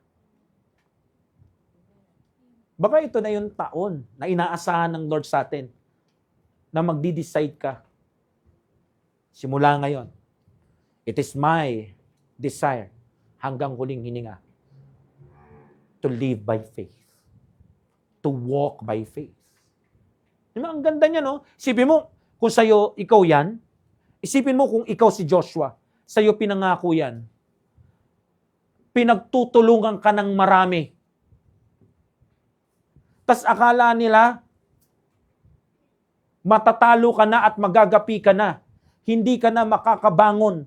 Baka ito na yung taon na inaasahan ng Lord sa atin na magdi-decide ka. Simula ngayon, it is my desire hanggang huling hininga to live by faith. To walk by faith. Diba, ang ganda niya, no? Isipin mo, kung sa'yo, ikaw yan. Isipin mo kung ikaw si Joshua. Sa'yo pinangako yan. Pinagtutulungan ka ng marami. Tas akala nila, matatalo ka na at magagapi ka na. Hindi ka na makakabangon.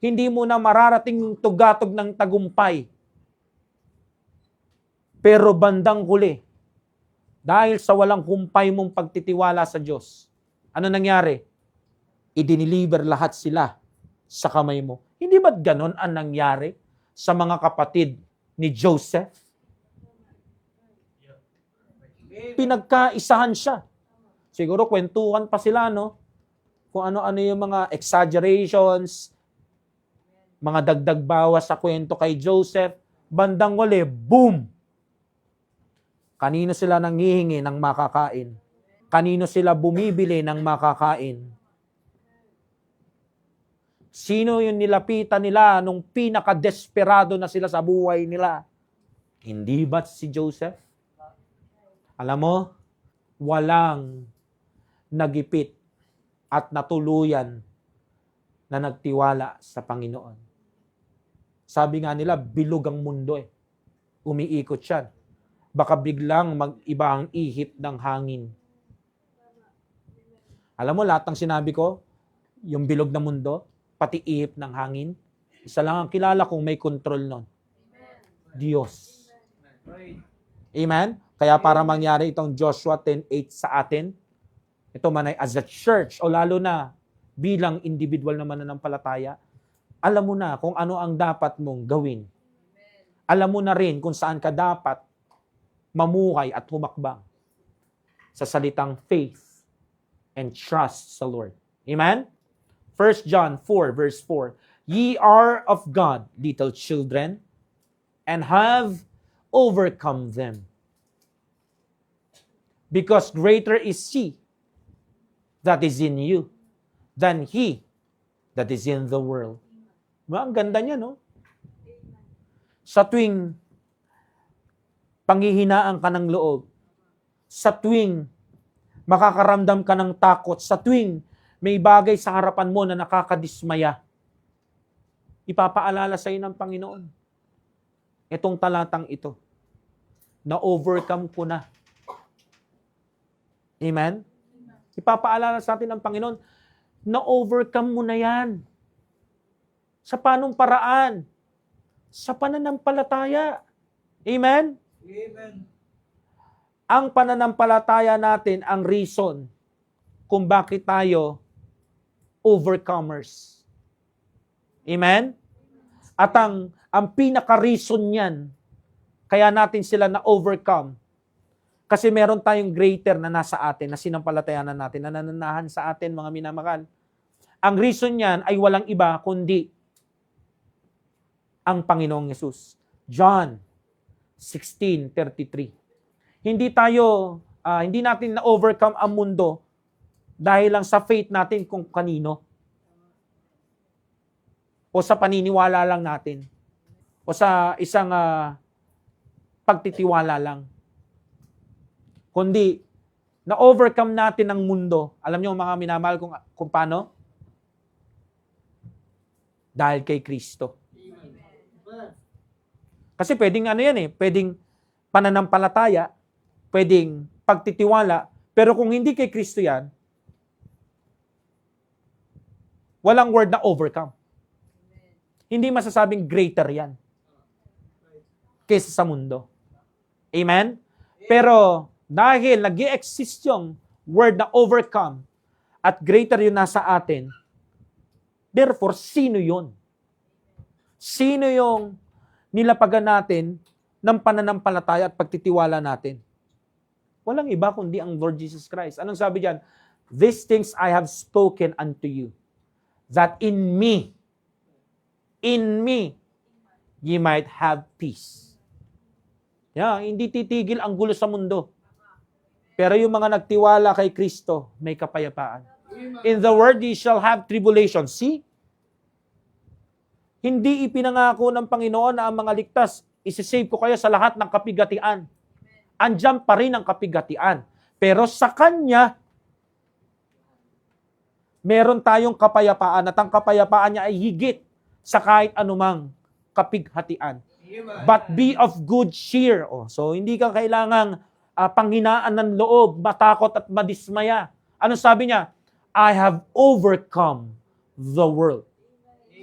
Hindi mo na mararating yung tugatog ng tagumpay. Pero bandang huli, dahil sa walang humpay mong pagtitiwala sa Diyos, ano nangyari? Idiniliver lahat sila sa kamay mo. Hindi ba't ganon ang nangyari sa mga kapatid ni Joseph? Pinagkaisahan siya. Siguro kwentuhan pa sila, no? Kung ano-ano yung mga exaggerations, mga dagdag bawas sa kwento kay Joseph, bandang huli, boom! Kanino sila nanghihingi ng makakain? Kanino sila bumibili ng makakain? Sino yung nilapitan nila nung pinaka-desperado na sila sa buhay nila? Hindi ba si Joseph? Alam mo, walang nagipit at natuluyan na nagtiwala sa Panginoon. Sabi nga nila, bilog ang mundo eh. Umiikot siya. Baka biglang mag-iba ang ihip ng hangin. Alam mo, lahat ng sinabi ko, yung bilog na mundo, pati ihip ng hangin, isa lang ang kilala kung may control nun. Diyos. Amen? Kaya para mangyari itong Joshua 10:8 sa atin, ito man ay as a church, o lalo na bilang individual na mananampalataya, alam mo na kung ano ang dapat mong gawin. Alam mo na rin kung saan ka dapat mamuhay at humakbang sa salitang faith and trust sa Lord. Amen? 1 John 4 verse 4, ye are of God, little children, and have overcome them. Because greater is He that is in you than he that is in the world. Ang ganda niya, no? Sa tuwing panghihinaan ka ng loob, sa tuwing makakaramdam ka ng takot, sa tuwing may bagay sa harapan mo na nakakadismaya, ipapaalala sa iyo ng Panginoon, itong talatang ito, na-overcome ko na. Amen? Ipapaalala sa atin ng Panginoon, na-overcome mo na yan. Sa panong paraan? Sa pananampalataya. Amen? Amen. Ang pananampalataya natin ang reason kung bakit tayo overcomers. Amen? At ang pinaka-reason niyan, kaya natin sila na-overcome, kasi meron tayong greater na nasa atin, na sinampalatayanan natin, na nananahan sa atin, mga minamahal. Ang reason niyan ay walang iba kundi ang Panginoong Yesus. John 16:33. Hindi natin na-overcome ang mundo dahil lang sa faith natin kung kanino. O sa paniniwala lang natin. O sa isang pagtitiwala lang. Kundi, na-overcome natin ang mundo. Alam niyo mga minamahal kung paano? Dahil kay Kristo. Kasi pwedeng pwedeng pananampalataya, pwedeng pagtitiwala, pero kung hindi kay Kristo yan, walang word na overcome. Hindi masasabing greater yan kaysa sa mundo. Amen? Pero dahil nag-i-exist yung word na overcome at greater yun nasa atin, therefore, sino yun? Sino yung nilapagan natin ng pananampalataya at pagtitiwala natin? Walang iba kundi ang Lord Jesus Christ. Anong sabi diyan? These things I have spoken unto you, that in me, ye might have peace. Hindi titigil ang gulo sa mundo. Pero yung mga nagtiwala kay Kristo, may kapayapaan. In the world, ye shall have tribulation. See? Hindi ipinangako ng Panginoon na ang mga ligtas, isisave ko kayo sa lahat ng kapigatian. Andiyan pa rin ang kapigatian. Pero sa Kanya, meron tayong kapayapaan at ang kapayapaan niya ay higit sa kahit anumang kapighatian. But be of good cheer. So, hindi ka kailangang panghinaan ng loob, matakot at madismaya. Ano sabi niya? I have overcome the world.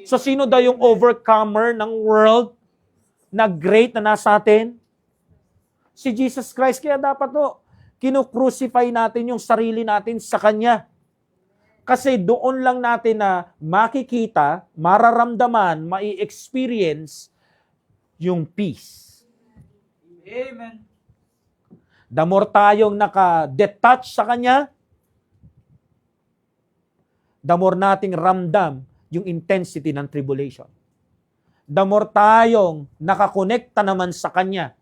So, sino daw yung overcomer ng world na great na nasa atin? Si Jesus Christ. Kaya dapat kinukrucify natin yung sarili natin sa Kanya. Kasi doon lang natin na makikita, mararamdaman, mai-experience yung peace. Amen. The more tayong naka-detach sa Kanya, the more nating ramdam yung intensity ng tribulation. The more tayong nakakonekta naman sa Kanya,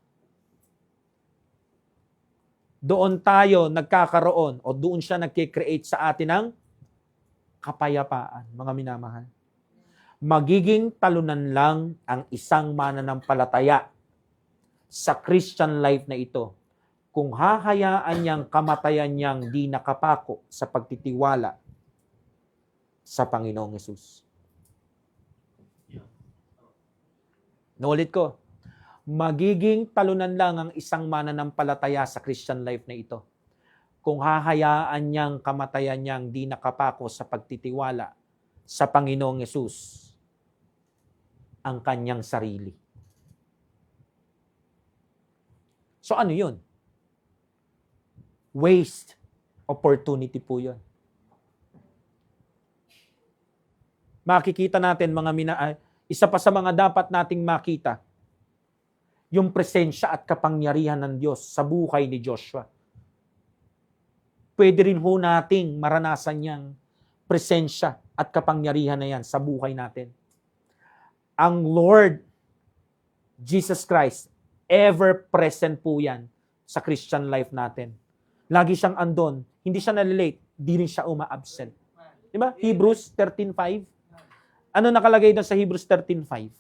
doon tayo nagkakaroon o doon siya nagkikreate sa atin ng kapayapaan, mga minamahal. Magiging talunan lang ang isang mananampalataya sa Christian life na ito kung hahayaan niyang kamatayan niyang di nakapako sa pagtitiwala sa Panginoong Yesus. Naulit ko, magiging talunan lang ang isang mananampalataya sa Christian life na ito kung hahayaan niyang kamatayan niyang di nakapako sa pagtitiwala sa Panginoong Yesus ang kanyang sarili. So ano yun? Waste opportunity po yun. Makikita natin isa pa sa mga dapat nating makita, yung presensya at kapangyarihan ng Diyos sa buhay ni Joshua. Pwede rin ho nating maranasan niyang presensya at kapangyarihan na yan sa buhay natin. Ang Lord Jesus Christ, ever present po yan sa Christian life natin. Lagi siyang andon, hindi siya nalilate, di rin siya uma-absent. Diba? Hebrews 13:5. Ano nakalagay doon sa Hebrews 13:5?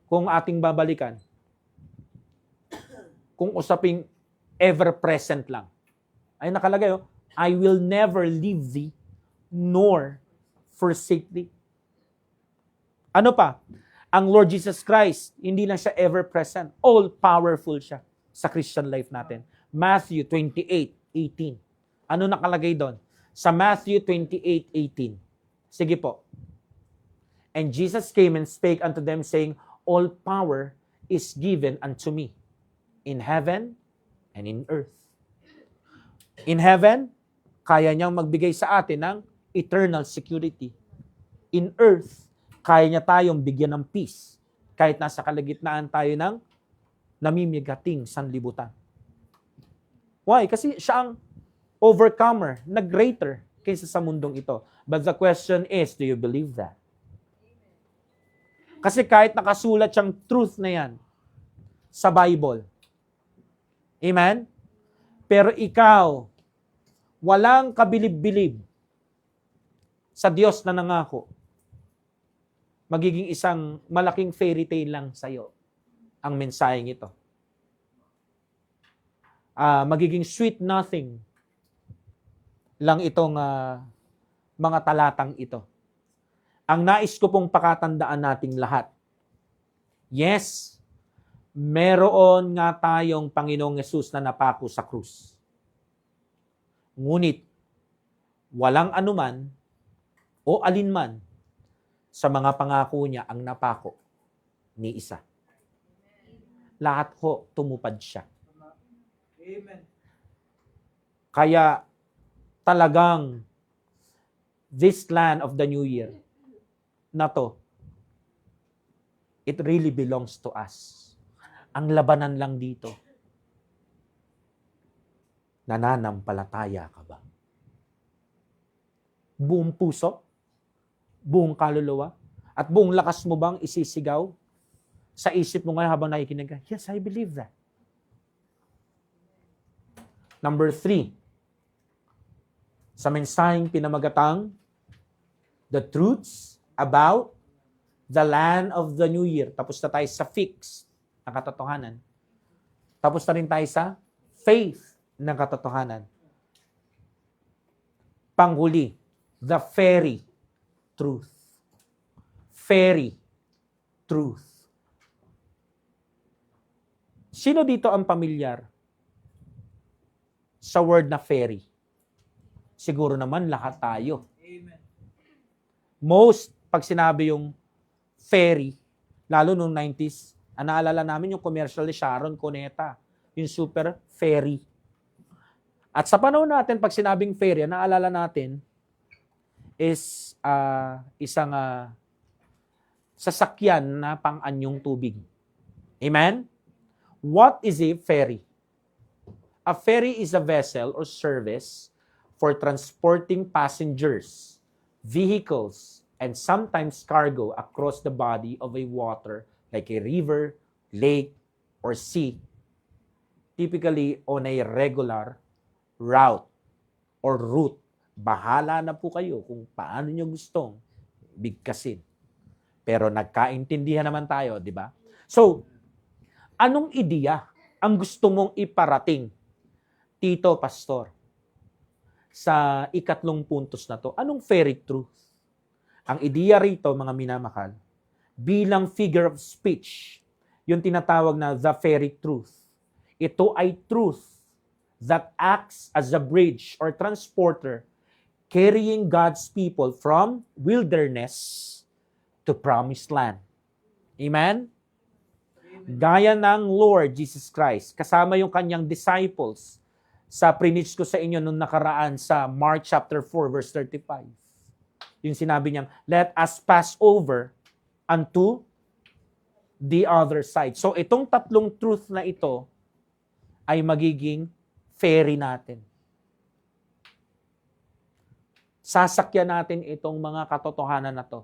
kung ating babalikan, kung usaping ever-present lang. Ay nakalagay, I will never leave thee, nor forsake thee. Ano pa? Ang Lord Jesus Christ, hindi lang siya ever-present. All-powerful siya sa Christian life natin. Matthew 28:18. Ano nakalagay doon? Sa Matthew 28:18. Sige po. And Jesus came and spake unto them, saying, all power is given unto me, in heaven and in earth. In heaven, kaya niyang magbigay sa atin ng eternal security. In earth, kaya niya tayong bigyan ng peace kahit nasa kalagitnaan tayo ng namimigating sanlibutan. Why? Kasi siya ang overcomer, na greater kaysa sa mundong ito. But the question is, do you believe that? Kasi kahit nakasulat siyang truth na yan sa Bible, amen? Pero ikaw, walang kabilib-bilib sa Diyos na nangako, magiging isang malaking fairy tale lang sa'yo ang mensaheng ito. Magiging sweet nothing lang itong mga talatang ito. Ang nais ko pong pakatandaan nating lahat, yes, meron nga tayong Panginoong Yesus na napako sa krus. Ngunit, walang anuman o alinman sa mga pangako niya ang napako ni isa. Lahat ho, tumupad siya. Amen. Kaya talagang this land of the new year na to, it really belongs to us. Ang labanan lang dito, nananampalataya ka ba? Buong puso? Buong kaluluwa? At buong lakas mo bang isisigaw sa isip mo ngayon habang nakikinig ka? Yes, I believe that. Number 3, sa mensaheng pinamagatang, the truths about the land of the new year. Tapos na tayo sa fix ng katotohanan. Tapos na rin tayo sa faith ng katotohanan. Panghuli, the fairy truth. Fairy truth. Sino dito ang pamilyar sa word na fairy? Siguro naman lahat tayo. Amen. Most, pag sinabi yung fairy, lalo nung 90s, naalala namin yung commercial ni Sharon Cuneta, yung super fairy. At sa panahon natin, pag sinabing fairy, naalala natin is isang sasakyan na pang-anyong tubig. Amen? What is a ferry? A ferry is a vessel or service for transporting passengers, vehicles, and sometimes cargo across the body of a water like a river, lake, or sea, typically on a regular route or route. Bahala na po kayo kung paano nyo gustong bigkasin. Pero nagkaintindihan naman tayo, di ba? So, anong ideya ang gusto mong iparating, Tito Pastor, sa ikatlong puntos na to? Anong fairy truth? Ang ideya rito, mga minamahal, bilang figure of speech, yung tinatawag na the fairy truth. Ito ay truth that acts as a bridge or transporter carrying God's people from wilderness to promised land. Amen? Gaya ng Lord Jesus Christ, kasama yung kanyang disciples sa preach ko sa inyo nung nakaraan sa Mark chapter 4 verse 35. Yung sinabi niyang, let us pass over unto the other side. So itong tatlong truth na ito ay magiging ferry natin. Sasakyan natin itong mga katotohanan na to.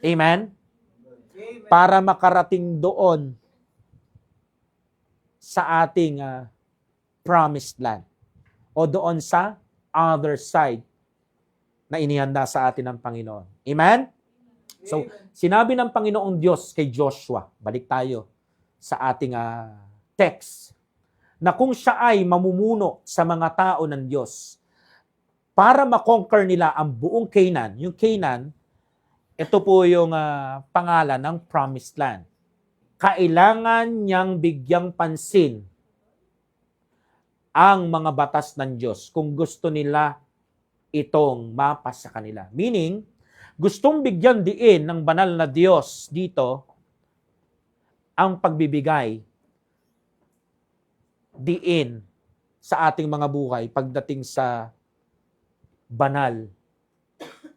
Amen? Amen. Para makarating doon sa ating promised land o doon sa other side na inihanda sa atin ng Panginoon. Amen? So, sinabi ng Panginoong Diyos kay Joshua, balik tayo sa ating text, na kung siya ay mamumuno sa mga tao ng Diyos para makonquer nila ang buong Canaan. Yung Canaan, ito po yung pangalan ng Promised Land. Kailangan niyang bigyang pansin ang mga batas ng Diyos kung gusto nila itong mapasa kanila. Meaning, gustong bigyan diin ng banal na Diyos dito ang pagbibigay diin sa ating mga buhay pagdating sa banal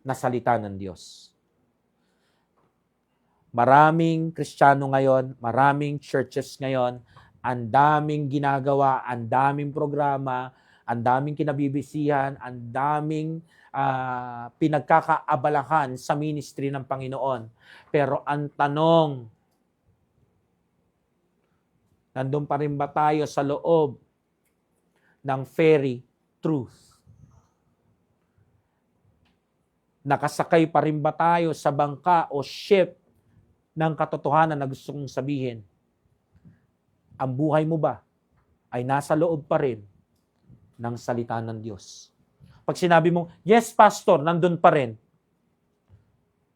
na salita ng Diyos. Maraming Kristiyano ngayon, maraming churches ngayon, ang daming ginagawa, ang daming programa, ang daming kinabibisihan, ang daming pinagkakaabalahan sa ministry ng Panginoon. Pero ang tanong, nandun pa rin ba tayo sa loob ng fairy truth? Nakasakay pa rin ba tayo sa bangka o ship ng katotohanan na gusto kong sabihin? Ang buhay mo ba ay nasa loob pa rin ng salita ng Diyos? Pag sinabi mong, yes, pastor, nandun pa rin.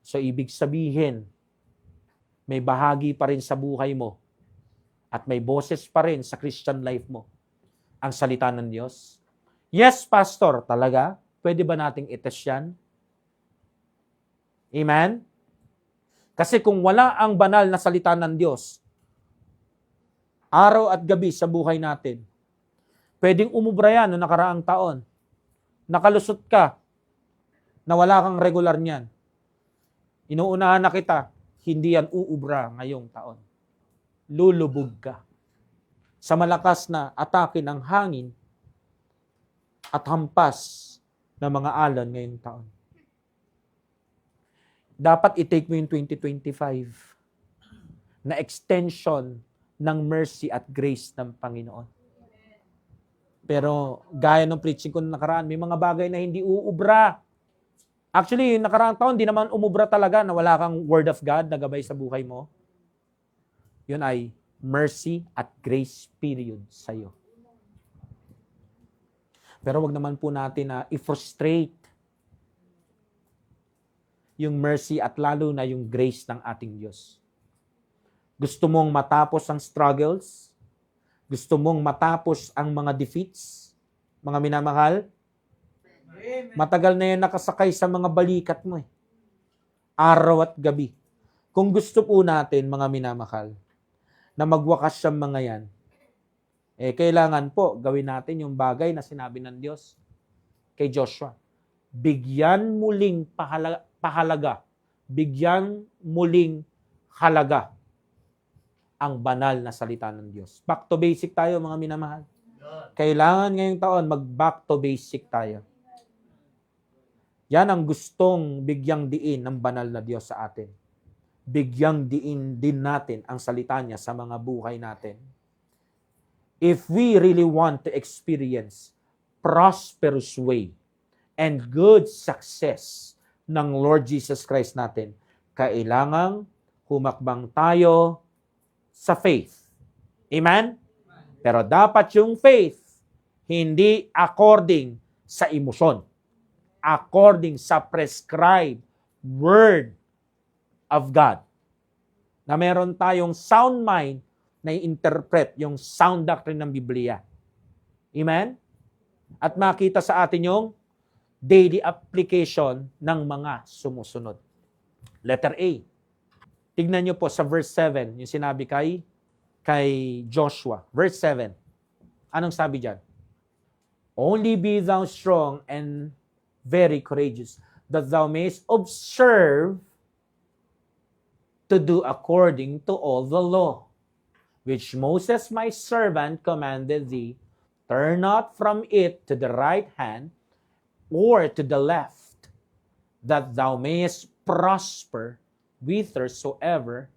So, ibig sabihin, may bahagi pa rin sa buhay mo at may boses pa rin sa Christian life mo ang salita ng Diyos. Yes, pastor, talaga? Pwede ba nating itest yan? Amen? Kasi kung wala ang banal na salita ng Diyos, araw at gabi sa buhay natin, pwedeng umubra yan noong nakaraang taon. Nakalusot ka na wala kang regular niyan. Inuunahan na kita, hindi yan uubra ngayong taon. Lulubog ka sa malakas na atake ng hangin at hampas ng mga alon ngayong taon. Dapat i-take mo yung 2025 na extension ng mercy at grace ng Panginoon. Pero gaya ng preaching ko nakaraan, may mga bagay na hindi uubra. Actually, yung nakaraang taon, di naman umubra talaga na wala kang word of God na gabay sa buhay mo. Yun ay mercy at grace period sa'yo. Pero wag naman po natin na i-frustrate yung mercy at lalo na yung grace ng ating Diyos. Gusto mong matapos ang struggles? Gusto mong matapos ang mga defeats? Mga minamahal? Matagal na yan nakasakay sa mga balikat mo eh. Araw at gabi. Kung gusto po natin, mga minamahal, na magwakas sa mga yan, kailangan po gawin natin yung bagay na sinabi ng Diyos kay Joshua. Bigyan muling pahalaga. Bigyan muling halaga ang banal na salita ng Diyos. Back to basic tayo, mga minamahal. Kailangan ngayong taon mag-back to basic tayo. Yan ang gustong bigyang diin ng banal na Diyos sa atin. Bigyang diin din natin ang salita niya sa mga buhay natin. If we really want to experience prosperous way and good success ng Lord Jesus Christ natin, kailangang humakbang tayo sa faith. Amen? Pero dapat yung faith, hindi according sa emosyon. According sa prescribed word of God. Na meron tayong sound mind na i-interpret yung sound doctrine ng Biblia. Amen? At makita sa atin yung daily application ng mga sumusunod. Letter A. Tignan nyo po sa verse 7, yung sinabi kay Joshua. Verse 7. Anong sabi dyan? Only be thou strong and very courageous, that thou mayest observe to do according to all the law, which Moses my servant commanded thee. Turn not from it to the right hand or to the left, that thou mayest prosper whithersoever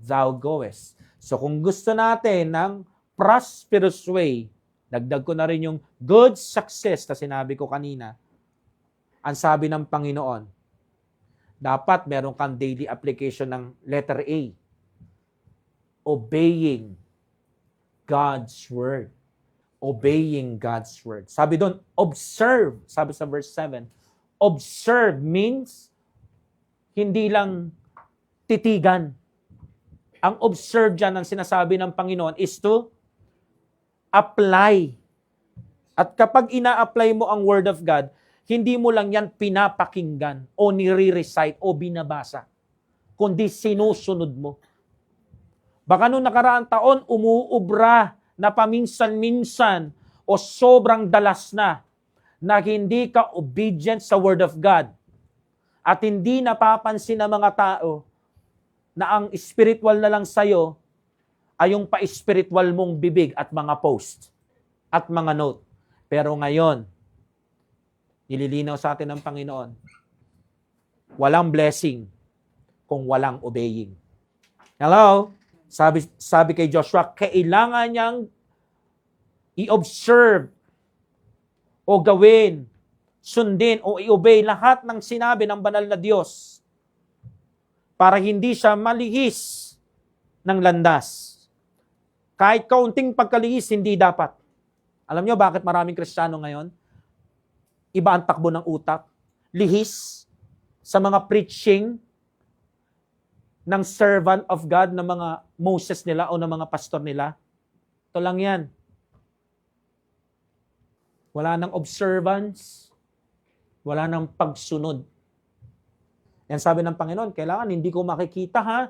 thou goest. So kung gusto natin ng prosperous way, dagdag ko na rin yung good success na sinabi ko kanina, ang sabi ng Panginoon, Dapat meron kang daily application ng letter A. Obeying God's word. Obeying God's word. Sabi doon, observe. Sabi sa verse 7. Observe means hindi lang titigan. Ang observe dyan, ang sinasabi ng Panginoon is to apply. At kapag ina-apply mo ang Word of God, hindi mo lang yan pinapakinggan o nire-recite o binabasa, kundi sinusunod mo. Baka noong nakaraang taon, umuubra na paminsan-minsan o sobrang dalas na hindi ka obedient sa Word of God at hindi napapansin ng mga tao na ang spiritual na lang sa'yo ay yung pa-spiritual mong bibig at mga post at mga note. Pero ngayon, nililinaw sa atin ng Panginoon, walang blessing kung walang obeying. Hello? Sabi kay Joshua, kailangan niyang i-observe o gawin, sundin o i-obey lahat ng sinabi ng banal na Diyos para hindi siya malihis ng landas. Kahit kaunting pagkalihis, hindi dapat. Alam niyo bakit maraming Kristiyano ngayon? Iba ang takbo ng utak. Lihis sa mga preaching ng servant of God, ng mga Moses nila o ng mga pastor nila. Ito lang yan. Wala nang observance. Wala nang pagsunod. Yan sabi ng Panginoon, kailangan hindi ko makikita ha.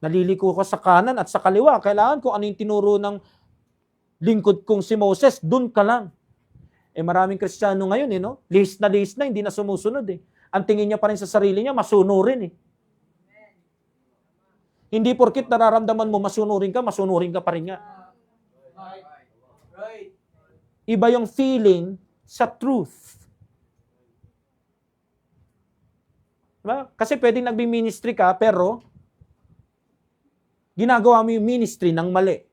Naliliko ko sa kanan at sa kaliwa. Kailangan ko ano yung tinuro ng lingkod kong si Moses, dun ka lang. Maraming Kristiyano ngayon, no? Lihis na, hindi na sumusunod Ang tingin niya pa rin sa sarili niya, masunurin Hindi porkit nararamdaman mo masunurin ka pa rin nga. Right. Iba yung feeling sa truth. Diba? Kasi pwedeng nagbi-ministry ka, pero ginagawa mo yung ministry ng mali.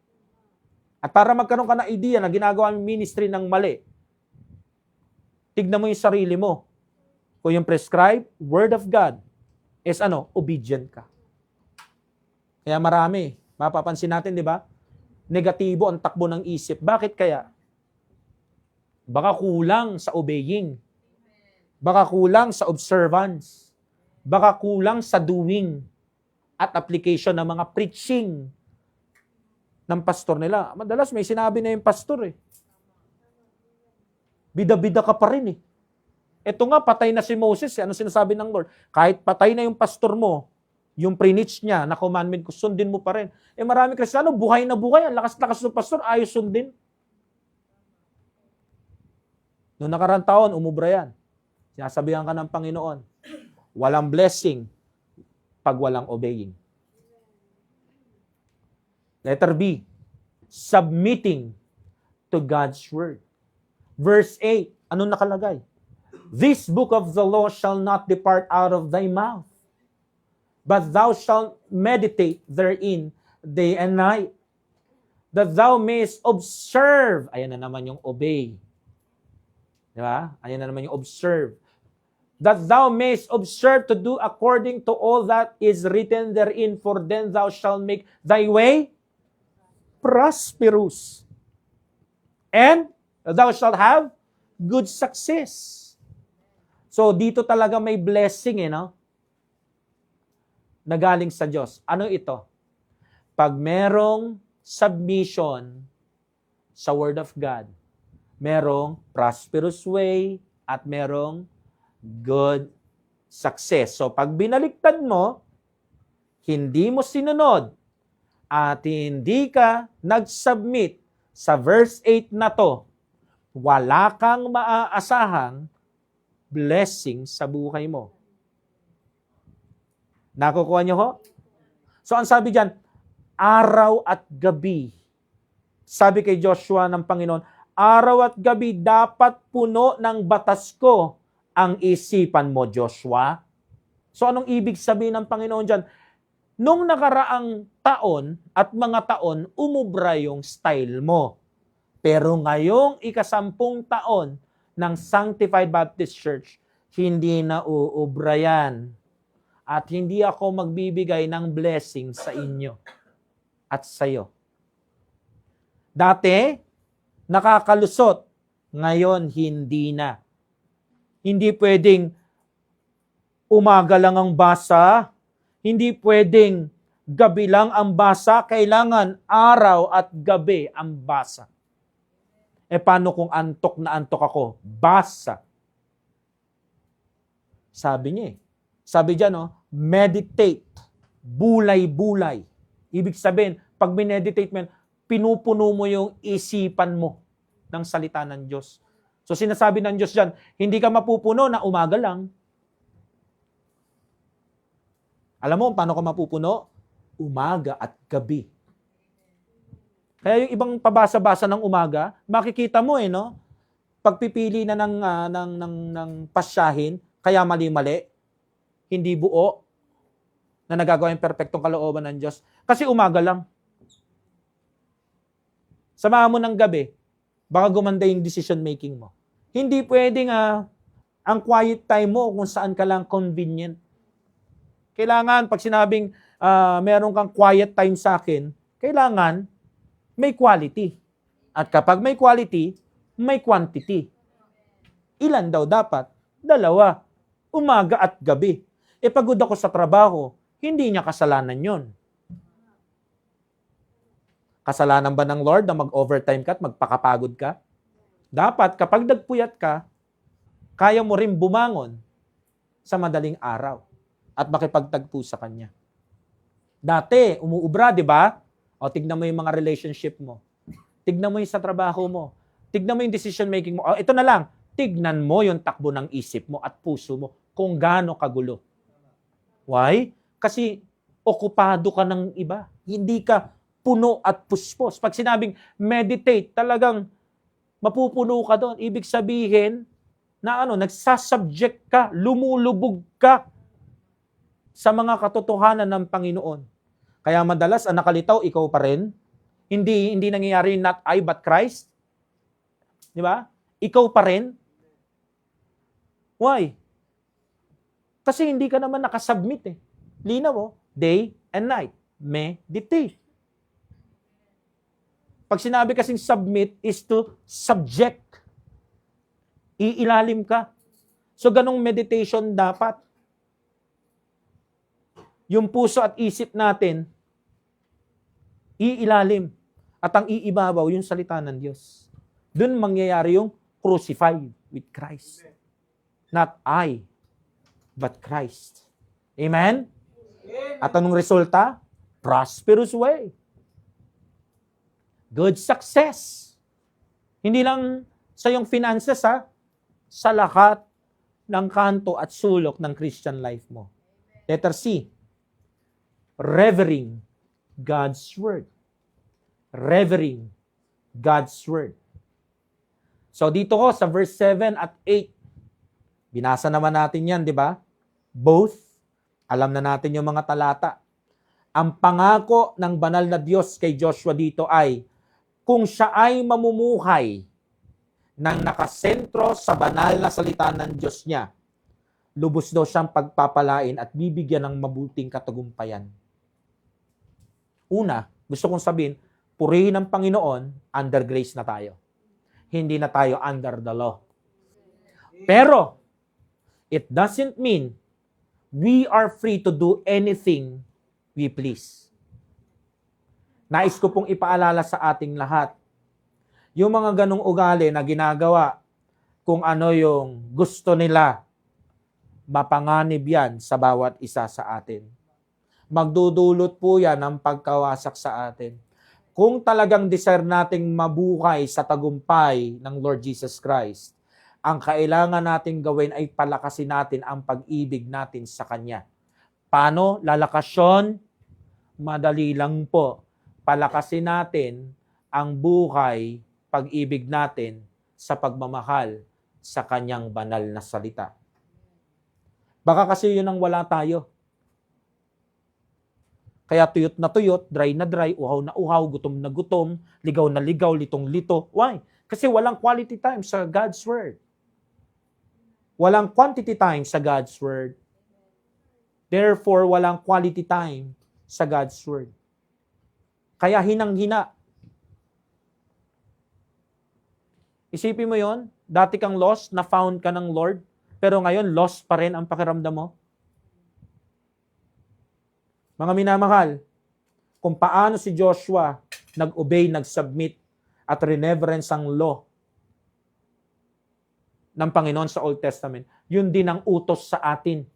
At para magkaroon ka ng idea na ginagawa mo yung ministry ng mali, tignan mo yung sarili mo. Kung yung prescribed word of God is obedient ka. Kaya marami, mapapansin natin, di ba? Negatibo ang takbo ng isip. Bakit kaya? Baka kulang sa obeying. Baka kulang sa observance. Baka kulang sa doing at application ng mga preaching ng pastor nila. Madalas may sinabi na yung pastor Bida-bida ka pa rin Ito nga, patay na si Moses. Ano sinasabi ng Lord? Kahit patay na yung pastor mo, yung preach niya na commandment ko, sundin mo pa rin. Marami Kristiyano, buhay na buhay. Ang lakas-lakas ng pastor, ayos sundin. Noong nakarang taon, umubra yan. Sinasabihan ka ng Panginoon, walang blessing pag walang obeying. Letter B, submitting to God's word. Verse 8, anong nakalagay? This book of the law shall not depart out of thy mouth, but thou shalt meditate therein day and night, that thou mayest observe. Ayan na naman yung obey. Di ba? Ayan na naman yung observe. That thou mayest observe to do according to all that is written therein, for then thou shalt make thy way prosperous, and thou shalt have good success. So, dito talaga may blessing, na galing sa Diyos. Ano ito? Pag merong submission sa Word of God, merong prosperous way at merong good success. So, pag binaliktad mo, hindi mo sinunod at hindi ka nag-submit sa verse 8 na to, wala kang maaasahang blessing sa buhay mo. Nakukuha niyo ho? So, ang sabi diyan, araw at gabi. Sabi kay Joshua ng Panginoon, araw at gabi dapat puno ng batas ko ang isipan mo, Joshua. So, anong ibig sabihin ng Panginoon diyan? Nung nakaraang taon at mga taon, umubra yung style mo. Pero ngayong ika-10 taon ng Sanctified Baptist Church, hindi na uubra yan. at hindi ako magbibigay ng blessing sa inyo at sa'yo. Dati, nakakalusot. Ngayon, hindi na. Hindi pwedeng umaga lang ang basa. Hindi pwedeng gabi lang ang basa. Kailangan araw at gabi ang basa. Paano kung antok na antok ako? Basa. Sabi niya Sabi diyan, meditate. Bulay-bulay. Ibig sabihin, pag meditate mo, pinupuno mo yung isipan mo ng salita ng Diyos. So sinasabi ng Diyos diyan, hindi ka mapupuno na umaga lang. Alam mo paano ka mapupuno? Umaga at gabi. Kaya yung ibang pabasa-basa ng umaga, makikita mo pagpipili na ng pasyahin, kaya mali-mali, hindi buo, na nagagawa yung perfectong kalooban ng Diyos. Kasi umaga lang. Samahan mo ng gabi, baka gumanda yung decision making mo. Hindi pwedeng ang quiet time mo kung saan ka lang convenient. Kailangan, pag sinabing meron kang quiet time sa akin, kailangan may quality. At kapag may quality, may quantity. Ilan daw dapat? 2. Umaga at gabi. Pagod ako sa trabaho, hindi niya kasalanan yon. Kasalanan ba ng Lord na mag-overtime ka at magpakapagod ka? Dapat, kapag nagpuyat ka, kaya mo rin bumangon sa madaling araw at makipagtagpo sa Kanya. Dati, umuubra, di ba? O, tignan mo yung mga relationship mo. Tignan mo yung sa trabaho mo. Tignan mo yung decision making mo. O, ito na lang, tignan mo yung takbo ng isip mo at puso mo kung gaano kagulo. Why? Kasi okupado ka ng iba. Hindi ka puno at puspos. Pag sinabing meditate, talagang mapupuno ka doon. Ibig sabihin na nagsasubject ka, lumulubog ka sa mga katotohanan ng Panginoon. Kaya madalas ang nakalitaw, ikaw pa rin. Hindi nangyayari not I but Christ. Di ba? Ikaw pa rin. Why? Kasi hindi ka naman nakasubmit Linaw mo, day and night. Meditate. Pag sinabi kasing submit is to subject. Iilalim ka. So ganong meditation dapat. Yung puso at isip natin, iilalim. At ang iibabaw, yung salita ng Diyos. Doon mangyayari yung crucified with Christ. Not I, but Christ. Amen? At anong resulta? Prosperous way. Good success. Hindi lang sa iyong finances, sa lahat ng kanto at sulok ng Christian life mo. Letter C, revering God's Word. Revering God's Word. So dito sa verse 7 at 8, binasa naman natin yan, di ba? Both. Alam na natin yung mga talata. Ang pangako ng banal na Diyos kay Joshua dito ay, kung siya ay mamumuhay ng nakasentro sa banal na salita ng Diyos niya, lubos daw siyang pagpapalain at bibigyan ng mabuting katagumpayan. Una, gusto kong sabihin, purihin ng Panginoon, under grace na tayo. Hindi na tayo under the law. Pero, it doesn't mean we are free to do anything we please. Nais ko pong ipaalala sa ating lahat, yung mga ganong ugali na ginagawa, kung ano yung gusto nila, mapanganib yan sa bawat isa sa atin. Magdudulot po yan ng pagkawasak sa atin. Kung talagang desire nating mabuhay sa tagumpay ng Lord Jesus Christ, ang kailangan nating gawin ay palakasin natin ang pag-ibig natin sa Kanya. Paano? Lalakasyon? Madali lang po. Palakasin natin ang buhay, pag-ibig natin sa pagmamahal sa Kanyang banal na salita. Baka kasi yun ang wala tayo. Kaya tuyot na tuyot, dry na dry, uhaw na uhaw, gutom na gutom, ligaw na ligaw, litong lito. Why? Kasi walang quality time sa God's Word. Walang quantity time sa God's Word. Therefore, walang quality time sa God's Word. Kaya hinang-hina. Isipin mo yon, dati kang lost, na-found ka ng Lord, pero ngayon lost pa rin ang pakiramdam mo. Mga minamahal, kung paano si Joshua nag-obey, nag-submit, at reverence ang law ng Panginoon sa Old Testament, yun din ang utos sa atin.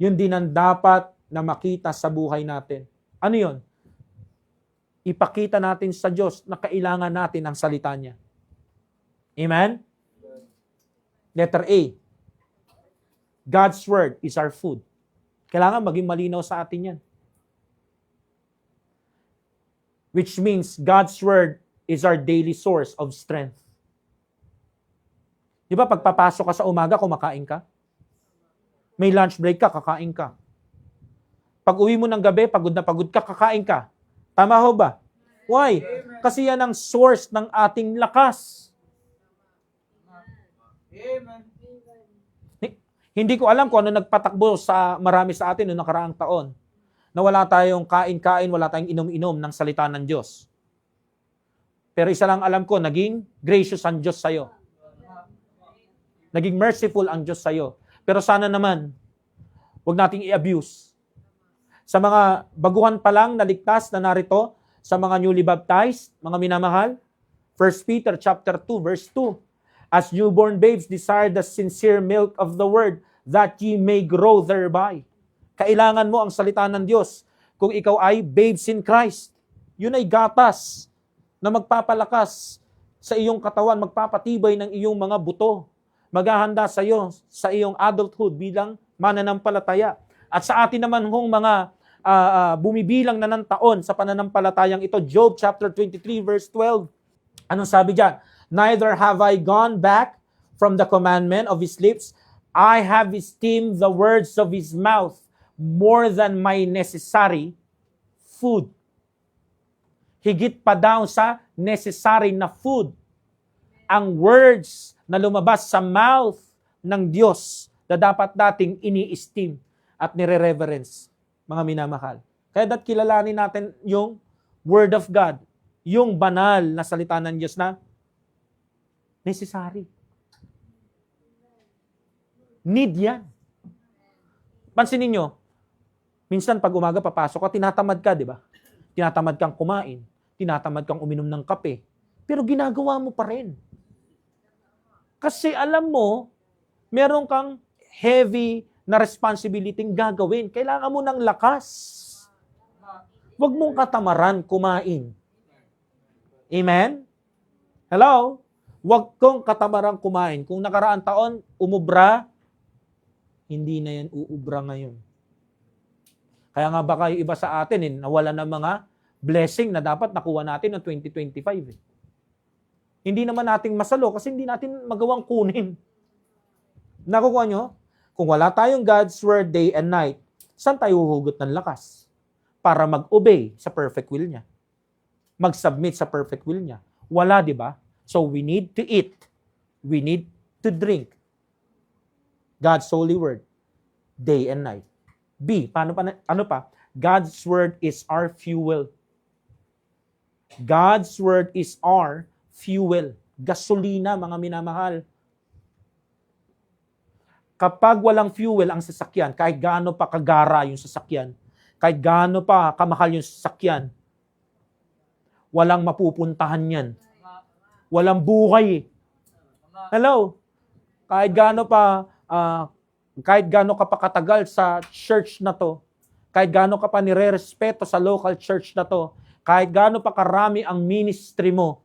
Yun din ang dapat na makita sa buhay natin. Ano yun? Ipakita natin sa Diyos na kailangan natin ang salita niya. Amen? Letter A. God's Word is our food. Kailangan maging malinaw sa atin yan. Which means God's Word is our daily source of strength. Di ba, pagpapasok ka sa umaga, kumakain ka? May lunch break ka, kakain ka. Pag uwi mo ng gabi, pagod na pagod ka, kakain ka. Tama ho ba? Why? Kasi yan ang source ng ating lakas. Amen. Hindi ko alam kung ano nagpatakbo sa marami sa atin noong nakaraang taon. Na wala tayong kain-kain, wala tayong inom-inom ng salita ng Diyos. Pero isa lang alam ko, naging gracious ang Diyos sa'yo. Naging merciful ang Diyos sa'yo. Pero sana naman, huwag nating i-abuse. Sa mga baguhan pa lang naligtas na narito, sa mga newly baptized, mga minamahal, 1 Peter chapter 2, verse 2, as newborn babes desire the sincere milk of the word, that ye may grow thereby. Kailangan mo ang salita ng Diyos. Kung ikaw ay babes in Christ, yun ay gatas na magpapalakas sa iyong katawan, magpapatibay ng iyong mga buto. Maghahanda sa iyo sa iyong adulthood bilang mananampalataya. At sa atin naman hong mga bumibilang na ng taon sa pananampalatayang ito, Job chapter 23 verse 12. Anong sabi diyan? Neither have I gone back from the commandment of his lips. I have esteemed the words of his mouth more than my necessary food. Higit pa daw sa necessary na food. Ang words na lumabas sa mouth ng Diyos na dapat nating ini-esteem at nire-reverence, mga minamahal. Kaya kilalanin natin yung Word of God, yung banal na salita ng Diyos na necessary. Need yan. Pansinin nyo, minsan pag umaga papasok ka, tinatamad ka, di ba? Tinatamad kang kumain, tinatamad kang uminom ng kape, pero ginagawa mo pa rin. Kasi alam mo, meron kang heavy na responsibility gagawin. Kailangan mo ng lakas. Huwag mong katamaran kumain. Amen? Hello? Huwag kong katamaran kumain. Kung nakaraan taon, umubra, hindi na yan uubra ngayon. Kaya nga baka yung iba sa atin, nawala ng mga blessing na dapat nakuha natin noong 2025. Hindi naman nating masalo kasi hindi natin magawang kunin. Nakukuha nyo? Kung wala tayong God's Word day and night, saan tayo huhugot ng lakas? Para mag-obey sa perfect will niya. Mag-submit sa perfect will niya. Wala, di ba? So we need to eat. We need to drink God's holy word day and night. B, ano pa? God's word is our fuel. God's word is our fuel. Gasolina, mga minamahal. Kapag walang fuel ang sasakyan, kahit gaano pa kagara yung sasakyan, kahit gaano pa kamahal yung sasakyan, walang mapupuntahan yan. Walang buhay. Hello? Kahit gaano ka pa katagal sa church na to, kahit gaano ka pa nire-respeto sa local church na to, kahit gaano pa karami ang ministry mo,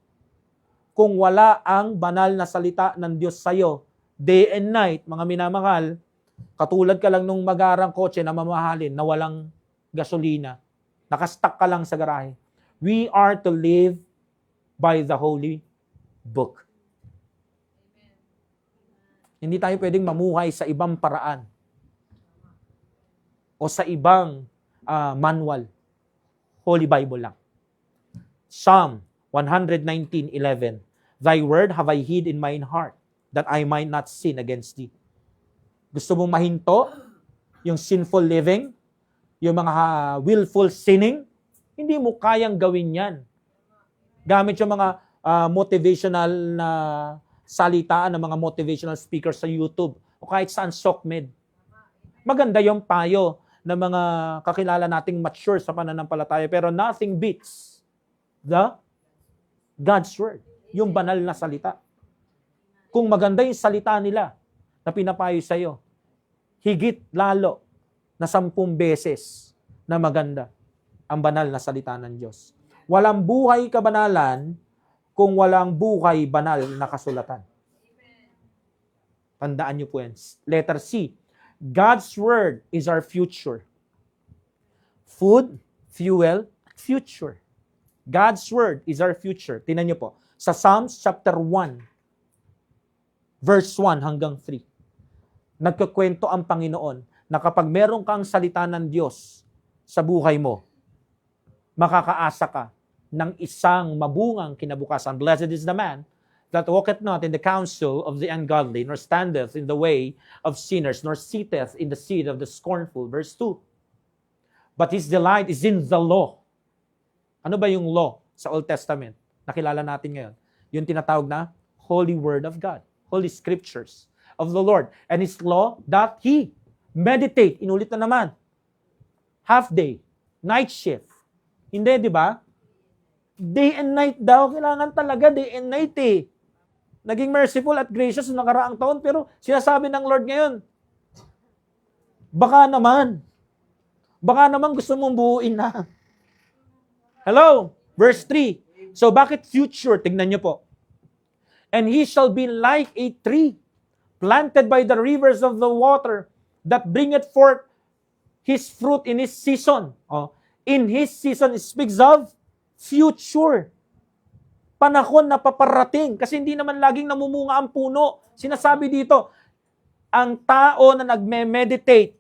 kung wala ang banal na salita ng Diyos sa'yo, day and night, mga minamahal, katulad ka lang nung magarang kotse na mamahalin na walang gasolina, nakastuck ka lang sa garahe. We are to live by the Holy Book. Hindi tayo pwedeng mamuhay sa ibang paraan o sa ibang manual. Holy Bible lang. Psalm 119:11. Thy word have I hid in mine heart, that I might not sin against thee. Gusto mong mahinto? yung sinful living, yung mga willful sinning, hindi mo kayang gawin yan. Gamit yung mga motivational na salitaan ng mga motivational speakers sa YouTube o kahit saan SOCMED. Maganda yung payo ng mga kakilala nating mature sa pananampalataya, pero nothing beats the God's Word, yung banal na salita. Kung maganda yung salita nila na pinapayo sa iyo, higit lalo na 10 beses na maganda ang banal na salita ng Diyos. Walang buhay kabanalan kung walang buhay banal na kasulatan. Tandaan niyo po yan. Letter C, God's Word is our future. Food, fuel, future. God's Word is our future. Tingnan niyo po. Sa Psalms chapter 1, verse 1 hanggang 3. Nagkukwento ang Panginoon na kapag meron kang salita ng Diyos sa buhay mo, makakaasa ka ng isang mabungang kinabukasan. Blessed is the man that walketh not in the counsel of the ungodly, nor standeth in the way of sinners, nor sitteth in the seat of the scornful. Verse 2. But his delight is in the law. Ano ba yung law sa Old Testament? Nakilala natin ngayon. Yung tinatawag na Holy Word of God. Holy Scriptures of the Lord. And his law that he meditate. Inulit na naman. Half day. Night shift. Hindi, di ba? Day and night daw. Kailangan talaga day and night eh. Naging merciful at gracious noong nakaraang taon, pero sinasabi ng Lord ngayon, baka naman gusto mong buuin na. Hello? Verse 3. So bakit future? Tignan niyo po. And he shall be like a tree planted by the rivers of the water that bringeth forth his fruit in his season. Oh, in his season, it speaks of future. Panahon na paparating. Kasi hindi naman laging namumunga ang puno. Sinasabi dito, ang tao na nagme-meditate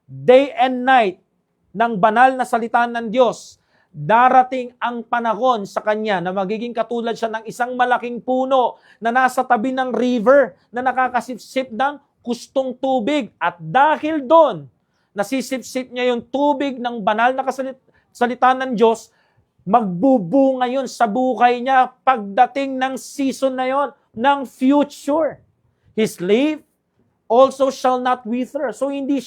day and night ng banal na salita ng Diyos, darating ang panahon sa kanya na magiging katulad siya ng isang malaking puno na nasa tabi ng river na nakakasipsip ng gustong tubig. At dahil doon, nasisipsip niya yung tubig ng banal na salita ng Diyos, magbubunga yun sa buhay niya pagdating ng season na yon, ng future. His leaf also shall not wither. So hindi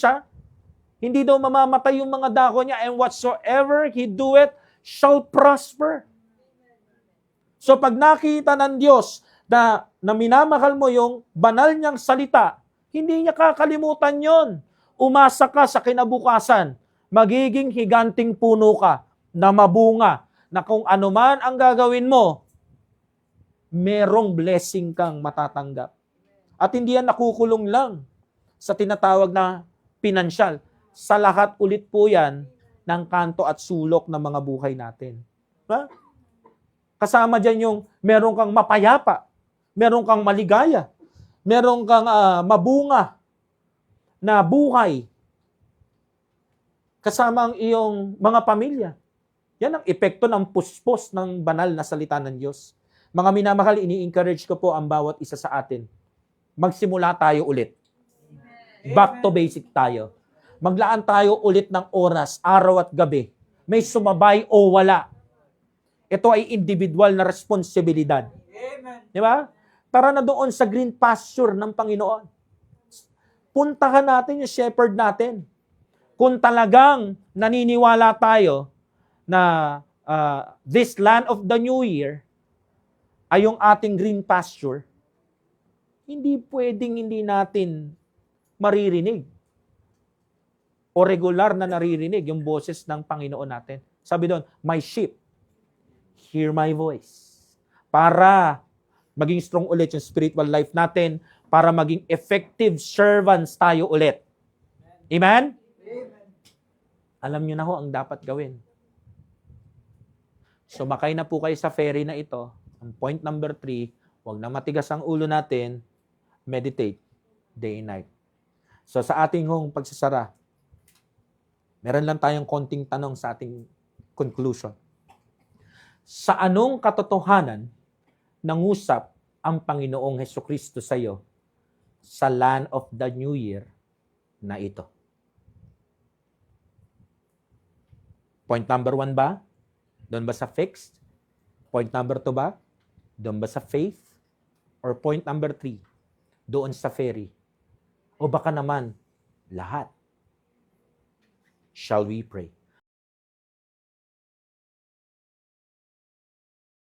daw mamamatay yung mga dahon niya, and whatsoever he doeth shall prosper. So pag nakita ng Diyos na minamahal mo yung banal niyang salita, hindi niya kakalimutan yon. Umasa ka sa kinabukasan, magiging higanting puno ka na mabunga, na kung ano man ang gagawin mo, merong blessing kang matatanggap. At hindi yan nakukulong lang sa tinatawag na pinansyal. Sa lahat ulit po yan ng kanto at sulok ng mga buhay natin. Ha? Kasama dyan yung meron kang mapayapa, meron kang maligaya, meron kang mabunga na buhay kasama ang iyong mga pamilya. Yan ang epekto ng puspos ng banal na salita ng Diyos. Mga minamahal, ini-encourage ko po ang bawat isa sa atin. Magsimula tayo ulit. Back to basic tayo. Maglaan tayo ulit ng oras, araw at gabi. May sumabay o wala. Ito ay individual na responsibilidad. Amen. Di ba? Tara na doon sa green pasture ng Panginoon. Puntahan natin yung shepherd natin. Kung talagang naniniwala tayo na this land of the new year ay yung ating green pasture, hindi pwedeng hindi natin maririnig o regular na naririnig yung boses ng Panginoon natin. Sabi doon, my sheep, hear my voice. Para maging strong ulit yung spiritual life natin, para maging effective servants tayo ulit. Amen? Amen. Alam nyo na ho ang dapat gawin. Sumakay na po kayo sa ferry na ito. Ang point number 3, huwag na matigas ang ulo natin, meditate day and night. So sa ating hong pagsasara, meron lang tayong konting tanong sa ating conclusion. Sa anong katotohanan nangusap ang Panginoong Hesukristo sa iyo sa land of the new year na ito? Point number 1 ba? Doon ba sa fixed? Point number 2 ba? Doon ba sa faith? Or point number 3? Doon sa fairy? O baka naman, lahat? Shall we pray?